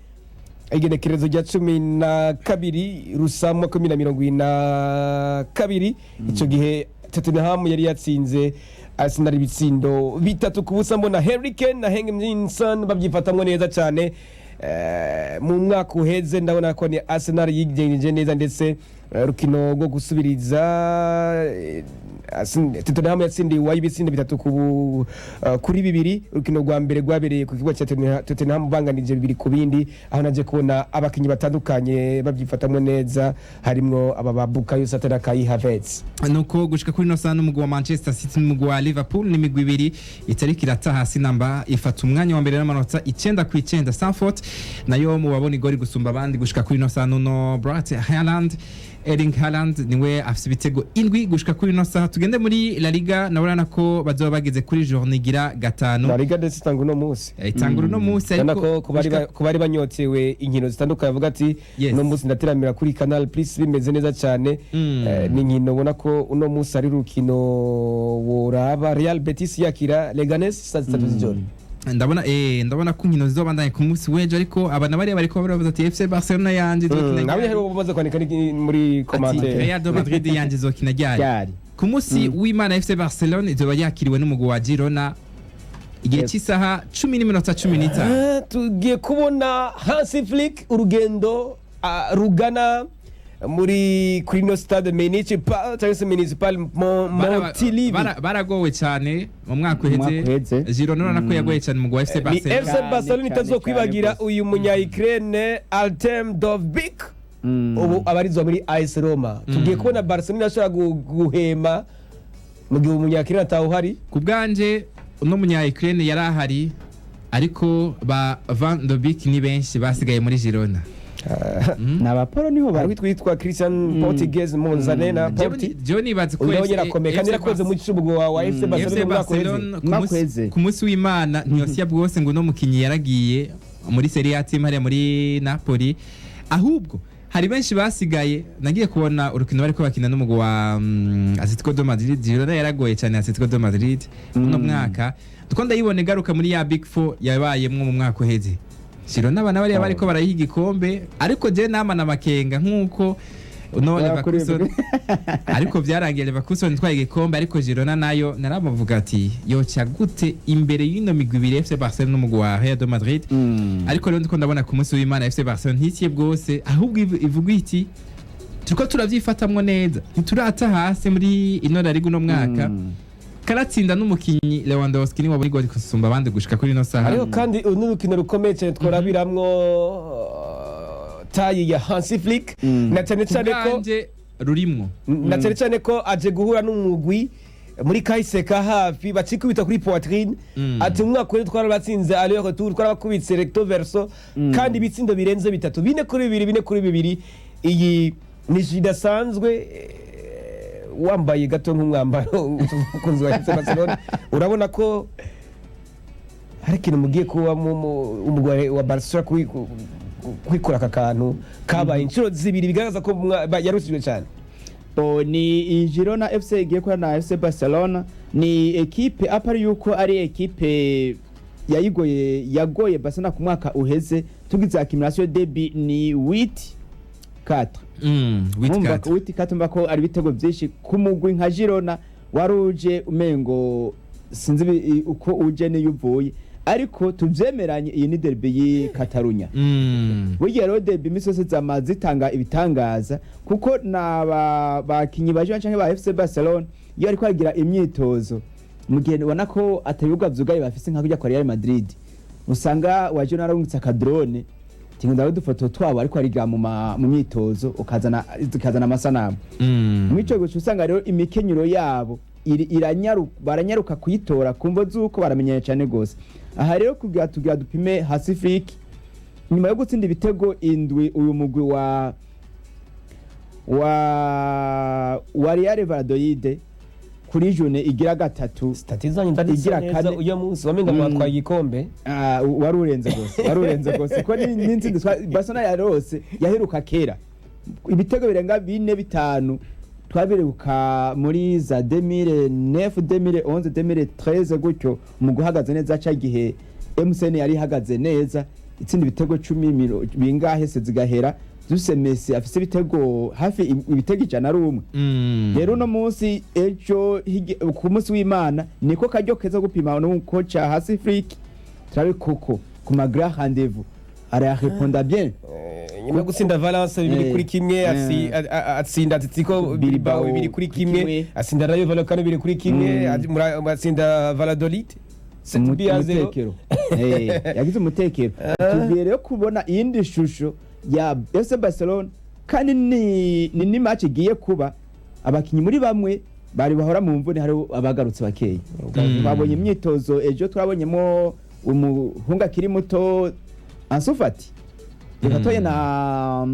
igenekerezo rya 12 Rusama 2022 ico gihe Tottenham yari yatsinze Arsenal ibitsindo 3 ku busa mbona Harry Kane na Henderson babyifatamwe neza cyane mu mwaka uheze ndabona ko ni Arsenal yigenje neza ndetse rukino rwo gusubiriza Tottenham yatsindiye wayibitsinde 3 kuri 2 rukino rwa mbere rwabereye ku kigo cya Tottenham banganije 2 ku bindi aho naje kubona abakinyi batandukanye babyifatamwe neza harimo aba babukayo Satana Kai Havertz nuko gushika kuri no sana umugwi wa Manchester City n'umugwi wa Liverpool n'imigwi ibiri itariki irata hasi namba ifata umwanya wa mbere n'amanota 9 ku 9 Sanford nayo mu babona igori gusumba abandi gushika kuri no sana no Bright Haaland Erling Haaland niwe afise ibitego indwi gushika kuri no saha. Tugende muri La Liga nabona ko bazoba bageze kuri journée igira gatanu. La Liga ndetse itanga uno munsi. Itangura uno munsi ariko kubari banyotewe inkino zitandukanye bavuga ati uno munsi ndateramira kuri Canal Plus bimeze neza cyane. Ni inkino ubona ko uno munsi ari rukino woraba Real Betis yakira Leganes saa 3 z'ijoro. ndabona ko inkino zizobandanye ku munsi w'ejo ariko abana bari bariko baravuga ati FC Barcelona yanje izokina nawe rero bamaze kwandika muri commentaire Real Madrid yanje izokina ryari ku munsi w'Imana FC Barcelona izoba yakiriwe n'umugwi wa Girona igihe cy'isaha 10:15 tugiye kubona Hansi Flick urugendo rugana muri Crino Stade Municipal Montilivi baragowe cyane mu mwaka uheze Girona nako yagoye cyane mu FC Barcelona. Ni FC Barcelona itazokwibagira uyu munya Ukraine Artem Dovbyk ubu abarizwa muri AS Roma. Tugiye kubona Barcelona ashaka guhema mu gihe umunya Ukraine atawuhari. Ku bwanje uno munya Ukraine yari ahari ariko ba Van Dovbyk ni benshi basigaye muri Girona. N'abaporo niho bari twitwa Christian Portuguese Monzane na Porti Johnny bazi ko kandi rakoze mu kibugo wa FC Barcelona ku munsi w'Imana ntiyosiya bwose ngo no mukinyi yaragiye muri Serie A team hariya muri Napoli ahubwo hari benshi basigaye nagiye kubona urukino bariko bakina n'umugwi wa Atletico de Madrid. Girona yaragoye cyane Atletico de Madrid no mwaka dukonda yibone garuka muri ya Big Four yabayemwe mu mwaka uheze. Girona abana bari bariko barayiha igikombe ariko je namana makenga nkuko none Leverkusen ariko byarangiye Leverkusen twaye igikombe ariko Girona nayo naramuvuga ati yoca gute imbere y'ino migwi ibiri FC Barcelona n'umugwi wa Real de Madrid. Ariko rero ndiko ndabona ku munsi w'Imana FC Barcelona nticiye bwose ahubwo ivuga iti turiko turavyifatamwo neza ntiturata hasi muri ino La Liga uno mwaka. Karatsinda n'umukinyi Lewandowski ni waburi goli kusumba abandi gushika kuri no saha. Ariko kandi n'urukino rukomeye cyane tworabiramwo tayi ya Hansi Flick na cyane cyane ko rurimwo na cyane cyane ko aje guhura n'umugwi muri Kaiseka hafi bacikubita kuri poitrine ati umwaka wese twarabatsinze aller retour twarabakubitse recto verso kandi ibitsindo birenze bitatu 4-2 iyi ni jidasanzwe wambaye gato nk'umwambaro umukunzi wa FC Barcelona urabona ko hari ikintu mugiye kuba umugore wa Barcelona kwikora aka kantu kabaye inshuro zibiri bigaragaza ko yarushijwe cyane. Ni Girona FC igiye kwa na FC Barcelona ni equipe apari yuko ari equipe yagoye Barcelona ku mwaka uheze tugize accumulation debut ni 8-4 witi mbako ari bitego byinshi kumugwi nka Girona waruje umengo sinzi uko uje ne yuvuye ariko tuvyemeranye iyi ni derby yi Catalunya. Wigiye rero derby misose zamazitanga ibitangaza kuko na bakinyi baje canke ba FC Barcelona iyo ariko agira imyitozo mu gihe ubona ko atabibuga vyugaye bafise nka kujya kwa Real Madrid usanga waje narungutse akadrone tingunda udufoto twabo ariko ariga mu myitozo ukazana amasanamu mwico gucu usanga rero imikenyero yabo baranyaruka kuyitora kumvo zuko baramenyanye cyane gose. Aha rero tugira dupime Hansi Flick nyuma yo gutsinda ibitego indwi uyu mugwi wa Real Valladolid kuri june igira gatatu statizanye igira kane uyo munsi wamenga mwatwaye igikombe warurenze gose ko n'inzindi Barcelona yarose yaheruka kera ibitego birenga 4-5 twabiruka muri za 2009 2011 2013 gutyo mu guhagaze neza ca gihe MCN yari hagaze neza itsinda ibitego 10 bingahe se zigahera Duse Messi afise ibitego hafi ibitego 101 rero no munsi ejo ku munsi w'Imana niko kajyo keza gupima no coach Hansi Flick trabe koko ku magra rendez-vous ara répondre bien nyuma gutsinda Valence 2-1 atsinda Atletico Bilbao 2-1 atsinda Rayo Vallecano 2-1 atsinda Valladolid umutekero yagize umutekero tugiye rero kubona iyindi shusho ya FC Barcelona kandi ni match igiye kuba abakinyi muri bamwe bari bahora mu mvune hari abagarutse bakeye babonye imyitozo ejo twabonyemo umuhunga kiri muto Ansu Fati gatoye na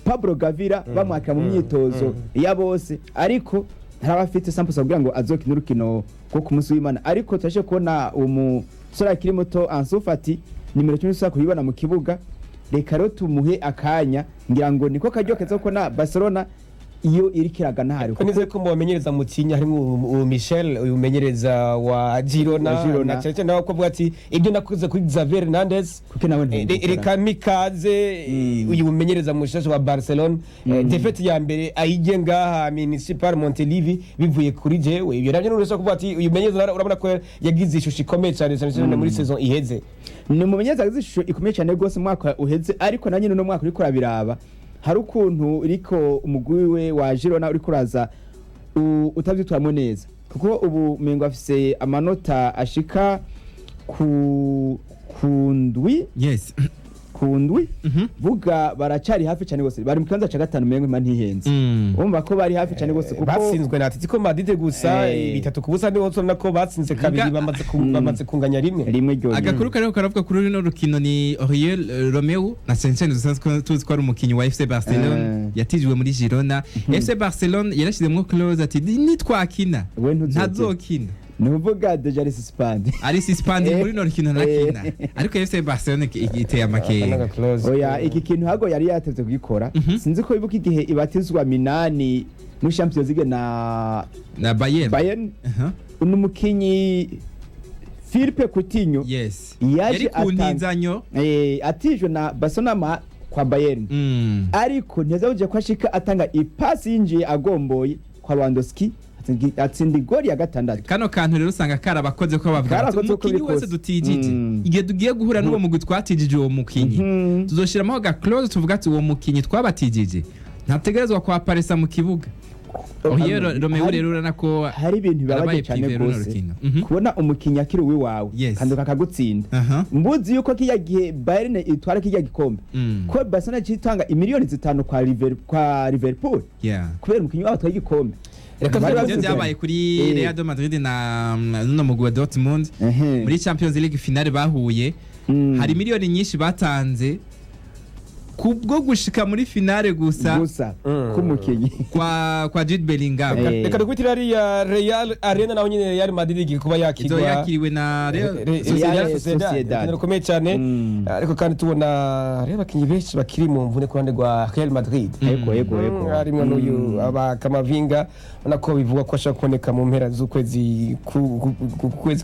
Pablo Gavira bamwakira mu myitozo ya bose ariko ntarabafite sample kugira ngo azokina urukino rwo ku munsi w'Imana ariko turashe kubona umusore akiri muto Ansu Fati nimero 10 kuyibona mu kibuga reka rero tumuhe akanya ngira ngo niko karyo keza ko na Barcelona iyo iri kiragana hari ko nize ko mumenyereza mu kinya harimo Michel umenyereza wa Girona na cece nawe ko bwa ati ibyo nakuze kuri Xavier Hernandez kuko nawe reka mikaze uyu mumenyereza mu shasho wa Barcelona defete ya mbere ayige ngaha Municipal Montelivi bivuye kuri jewe ibyo nabyo nurusha kuvuga ati uyu mumenyereza urabona ko yagize ishusho ikomeye cyane muri saison iheze ni mumenyereza yagize ishusho ikomeye cyane gose mwaka uheze ariko na nyine no mwaka uri kurabiraba hari ukuntu uriko umugwi we wa Girona uri kuraza utavyitwamo neza kuko ubu mengo afise amanota ashika ku ndwi yes kundwi vuga baracari hafi cyane gose bari mu kibanza ca gatanu mengo imana ntihenze umva ko bari hafi cyane gose kuko batsinzwe na Atletico Madrid gusa bitatu kubusa ndi wotso nako batsinze kabiri bamaze kunganya rimwe ryo agakuru kare karavuga kuri rino rukino ni Oriol Romeu na Sanchez dusanzwe tuzi ko ari umukinyi wa FC Barcelona yatijwe muri Girona FC Barcelona yarashizemwo close ati nitwakina ntazokina nuvuga deja ari suspend muri no rukino nakina ariko FC Barcelona iteye amakeye oya iki kintu hago yari yateze kugikora sinzi ko ibuka igihe ibatizwa minani mu Champions League na Bayern umukinyi Philippe Coutinho yes yaje kunizanyo atijwe na Barcelona kwa Bayern ariko ntezawuje ko ashika atanga ipasi yinjiye agomboye kwa Lewandowski atsinda igori ya gatandatu kano kantu rero usanga karabakoze ko bavuga umukinyi wese dutijije igihe tugiye guhura n'uwo mugwi twatijije uwo mukinyi tuzoshiramo ga close tuvuga ati uwo mukinyi twabatijije ntategerezwa kwa Parisa mu kibuga Oriol Romeu rero urana ko hari ibintu bibabaje cyane gose kubona umukinyi akiri wawe kandi kakagutsinda mbuzi yuko kiya gihe Bayern itwara kiya gikombe ko Barcelona citanga imiliyoni 5 kwa Liverpool kubera umukinyi wabo atwaye igikombe byabaye kuri Real Madrid na no mugwi wa Dortmund muri Champions League finale bahuye hari miliyoni nyinshi batanze kubwo gushika muri finale gusa kumukinyi kwa Jude Bellingham reka dukubitira ya Real Arena naho nyine Real Madrid kuba yakirwa yakiriwe na Real Sociedad rukomeye cyane ariko kandi tubona reba abakinyi benshi bakiri mu mvune ku ruhande rwa Real Madrid yego harimo n'uyu Kamavinga nako bivugwa ko ashaka kuboneka mu mpera z'ukwezi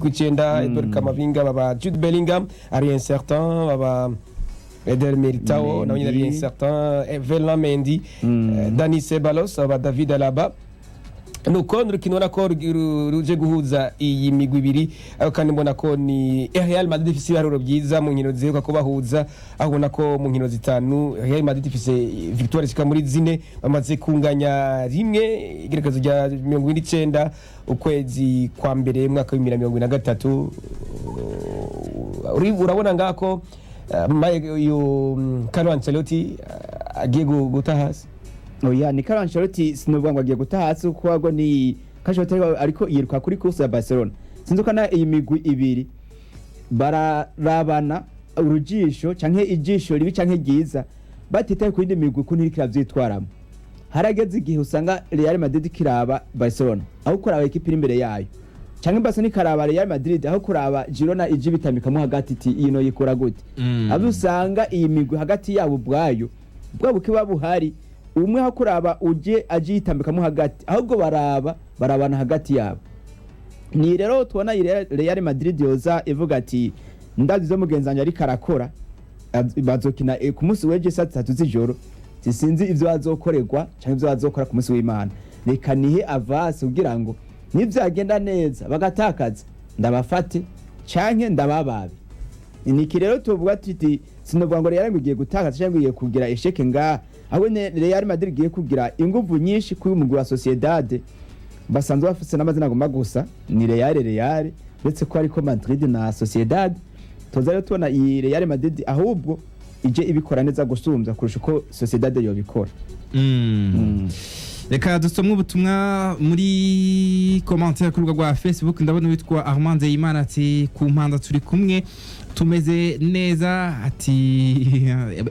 kw'icenda Edouard Kamavinga baba Jude Bellingham ari incertain baba Eder Militao na nyine incertain Ferland Mendy Dani Ceballos aba David Alaba nuko nurukino nako ruje guhuza iyi migwi ibiri aho kandi mbona ko ni Real Madrid ifise iharuro byiza mu nkino ziheruka ko bahuza aho nako mu nkino zitanu Real Madrid ifise victoire zika muri zine bamaze kunganya rimwe igerekezo rya 29 ukwezi kwa mbere mwaka wa 2023 urabona ngako Carlo Ancelotti agiye gutahasi oya ni Carlo Ancelotti sinubwo ngo agiye gutahasi kuko ago ni Ancelotti ariko yiruka kuri course ya Barcelona sinzukana iyi migwi ibiri bararabana urujisho canke ijisho ribi canke giza batitaye ku indi migwi ko ntirikira vyitwaramo harageze igihe usanga Real Madrid kiraba Barcelona aho kuraba equipe iri imbere yayo canke Barcelona karaba Real Madrid aho kuraba Girona ije bitamikamo hagati ti ino yikora gute abo usanga iyi migwi hagati yabo bwayo bwabuke babuhari umwe hakuraba uje ajitambikamo hagati ahubwo barabana hagati yabo ni rero tubona Real Madrid yoza ivuga ati ndazi zo mugenzanya ari karakora bazokina ku munsi weje saa 3 z'ijoro sinzi ivyo bazokorerwa canke ivyo bazokora ku munsi w'Imana reka nihe avance kugira ngo nivyagenda neza bagatakaza ndabafate canke ndabababe niki rero tuvuga ati sinovuga ngo Real ngiye gutakaza canke ngiye kugira esheke nga aho Real Madrid giye kugira inguvu nyinshi kuri umugwi wa Sociedad basanzwe bafise n'amazina agomba gusa ni Real ndetse ko ariko Madrid na Sociedad tozayo tubona iyi Real Madrid ahubwo ije ibikora neza gusumvya kurusha uko Sociedad yo bikora reka dusomwe ubutumwa muri commentaire ku rubuga rwa Facebook. Ndabona witwa Armand Imana ati ku mpanda turi kumwe tumeze neza, ati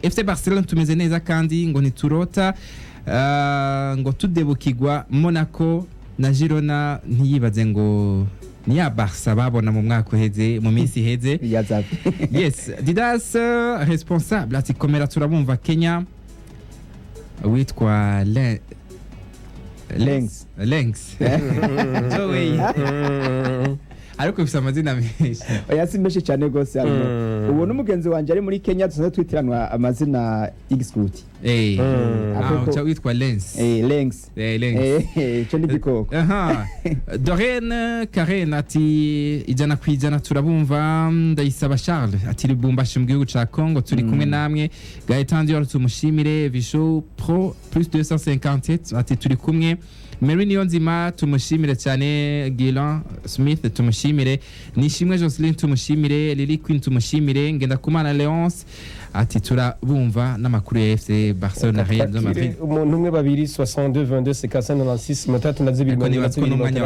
FC Barcelona tumeze neza kandi ngo niturota ngo tudebukirwa Monaco na Girona, ntiyibaze ngo ni ya Barca babona mu mwaka uheze mu minsi iheze. Yes, Didas responsable ati komera turabumva Kenya, witwa Lengs Joey ariko bifite amazina menshi. Oya si menshi cyane gose arimo. Ubu n'umugenzi wanje ari muri Kenya dusanzwe twitiranwa amazina X-Scoot. Cha witwa Lens. Lengs. Cyo ni gikoko. Doreen Karen ati ijana kwijana turabumva. Ndayisaba Charles ati Lubumbashi mu gihugu ca Congo turi kumwe namwe. Gaetan Dior tumushimire. Visho Pro plus 257 ati turi kumwe. Mary Niyonzima tumushimire cyane. Gilan Smith tumushimire. Nishimwe Jocelyn tumushimire. Lily Queen tumushimire. Ngendakumana Leonce ati turabumva n'amakuru ya FC Barcelona Real de Madrid. Umuntu umwe babiri 62 22 96 matatu na zibiri ngo n'umwanya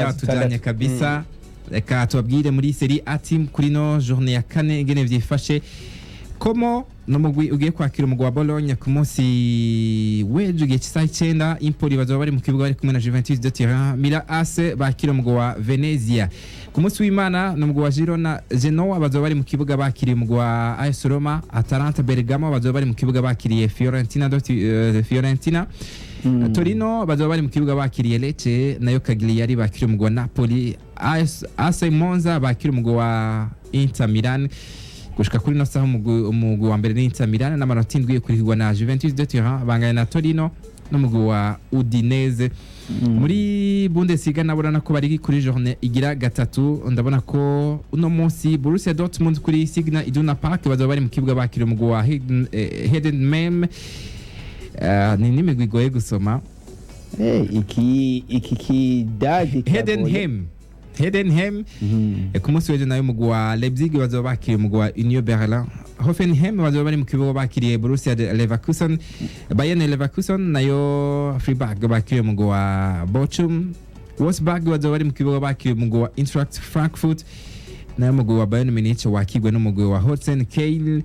watujanye kabisa. Reka tubabwire muri Serie A team kuri no journée ya kane ngene vyifashe. Como no mugwi ugiye kwakira umugwi wa Bologna ku munsi w'ejo gihe cy'isaha 9. Impoli bazoba bari mu kibuga bari kumwe na Juventus de Turin. Milan AC bakira umugwi wa Venezia. Ku munsi w'Imana no mugwi wa Girona Genoa bazoba bari mu kibuga bakiriye umugwi wa AS Roma. Atalanta Bergamo bazoba bari mu kibuga bakiriye Fiorentina. Torino bazoba bari mu kibuga bakiriye Lecce, nayo Cagliari bakiriye umugwi wa Napoli. AC Monza bakiriye umugwi wa Inter Milan. Gushika kuri no saha umugwi wa mbere ni Inter Milan n'amanota 7 kurihirwa na Juventus de Turin, banganya na Torino n'umugwi wa Udinese. Muri Bundesliga nabona ko bari kuri journée igira gatatu. Ndabona ko uno munsi Borussia Dortmund kuri Signal Iduna Park bazoba bari mu kibuga bakira umugwi wa Heidenheim. Ni nimigwi goye gusoma. Iki dagi Heidenheim. Ku munsi w'ejo nayo umugwi wa Leipzig bazoba bakiriye umugwi wa Union Berlin. Hoffenheim bazoba bari mu kibuga bakiriye Borussia Leverkusen. Bayern Leverkusen nayo Freiburg bakiriye umugwi wa Bochum. Wolfsburg bazoba bari mu kibuga bakiriye umugwi wa Eintracht Frankfurt. Nayo umugwi wa Bayern Munich wakigwe n'umugwi wa Holstein Kiel.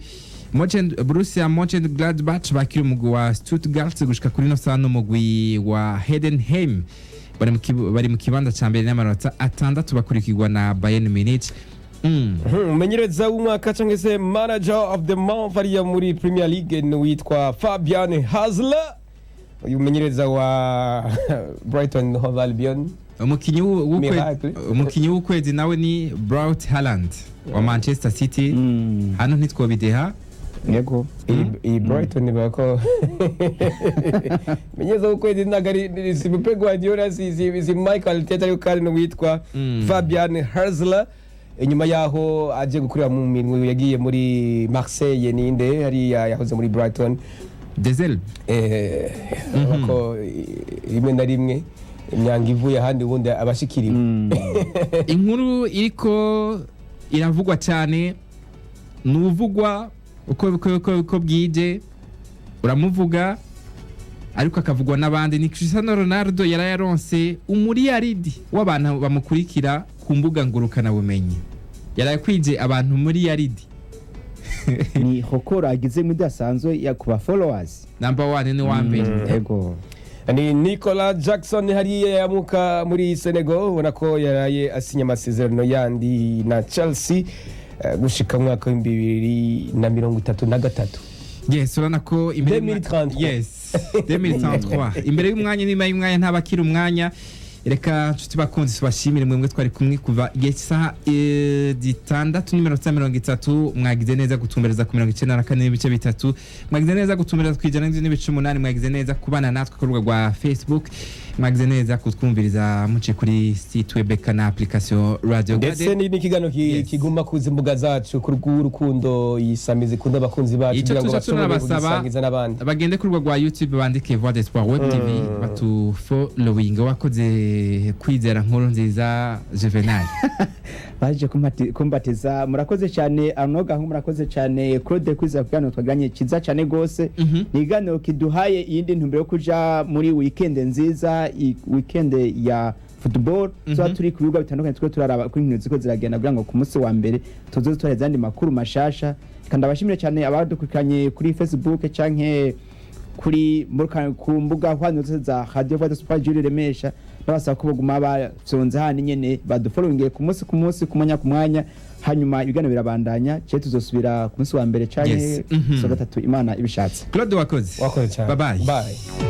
Borussia Mönchengladbach bakiriye umugwi wa Stuttgart. Gushika kuri no saha n'umugwi wa Heidenheim bari mu kibanza ca mbere n'amanota 6 bakurikirwa na Bayern Munich. Umenyereza w'umwaka cyangwa se manager of the month ariya muri Premier League ni witwa Fabian Hassler. Uyu umenyereza wa Brighton Hove Albion. Umukinyi w'ukwezi nawe ni Braut Haaland wa Manchester City. Hano ntitwobideha yego i Brighton bako menyeza ukwezi nagari simupe Guardiola si Michael Arteta ariko kandi no witwa Fabian Hassler. Inyuma yaho aje gukurira mu minwe yagiye muri Marseille ninde hari yahoze muri Brighton Dezel bako rimwe na rimwe imyanga ivuye handi ubundi abashikiriwe. Inkuru iriko iravugwa cyane nuvugwa uko bwije uramuvuga ariko akavugwa n'abandi. Ni Cristiano Ronaldo yarayaronse umuriyaridi w'abantu bamukurikira ku mbuga ngurukana bumenyi. Yarakwije abantu muri yaridi. Ni hokora agize mudasanzwe ya kuba followers. Number 1 ni wa mbere. Yego. Ni Nicolas Jackson hariya yamuka muri Senegal, ubona ko yaraye asinya amasezerano yandi na Chelsea gushika mu mwaka wa 2033. Yes, urana ko imbere 2033. Yes, 2033. Imbere y'umwanya n'ima y'umwanya ntabakira umwanya. Reka nshuti bakunzi bashimire mwemwe twari kumwe kuva igihe cy'isaha 6:30 mwagize neza gutumbereza ku 94 n'ibice bitatu, mwagize neza gutumbereza ku 108 mwagize neza kubana natwe ku rubuga rwa Facebook. mwagize neza kutwumviriza muce kuri site web kana application Radio ndetse ni n'ikiganiro kiguma kuza imbuga zacu ku rw'urukundo yisamize kunda abakunzi bacu kugira ngo bashobore kugisangiza n'abandi bagende ku rwa YouTube bandike Voix d'Espoir Web TV batu following wakoze kwizera nkuru nziza Juvenal baje kumbatiza murakoze cyane Arnoga murakoze cyane Claude kwiza kuganira twaganye kiza cyane gose ni iganiro kiduhaye iyindi ntumbero yo kuja muri weekend nziza weekend ya football so turi ku bibuga bitandukanye twe turaraba kuri inkino ziko ziragenda kugira ngo ku munsi wa mbere tuzoze turaheza andi makuru mashasha kandi abashimire cyane abadukurikiranye kuri Facebook canke kuri ku mbuga hwanutse za Radio Voix riremesha n'abasaba ko baguma bavyonze hano nyene badufollowinge ku munsi kumanya ku mwanya hanyuma ibiganiro birabandanya cyo tuzosubira ku munsi wa mbere canke so gatatu Imana ibishatse Claude wakoze cyane bye bye.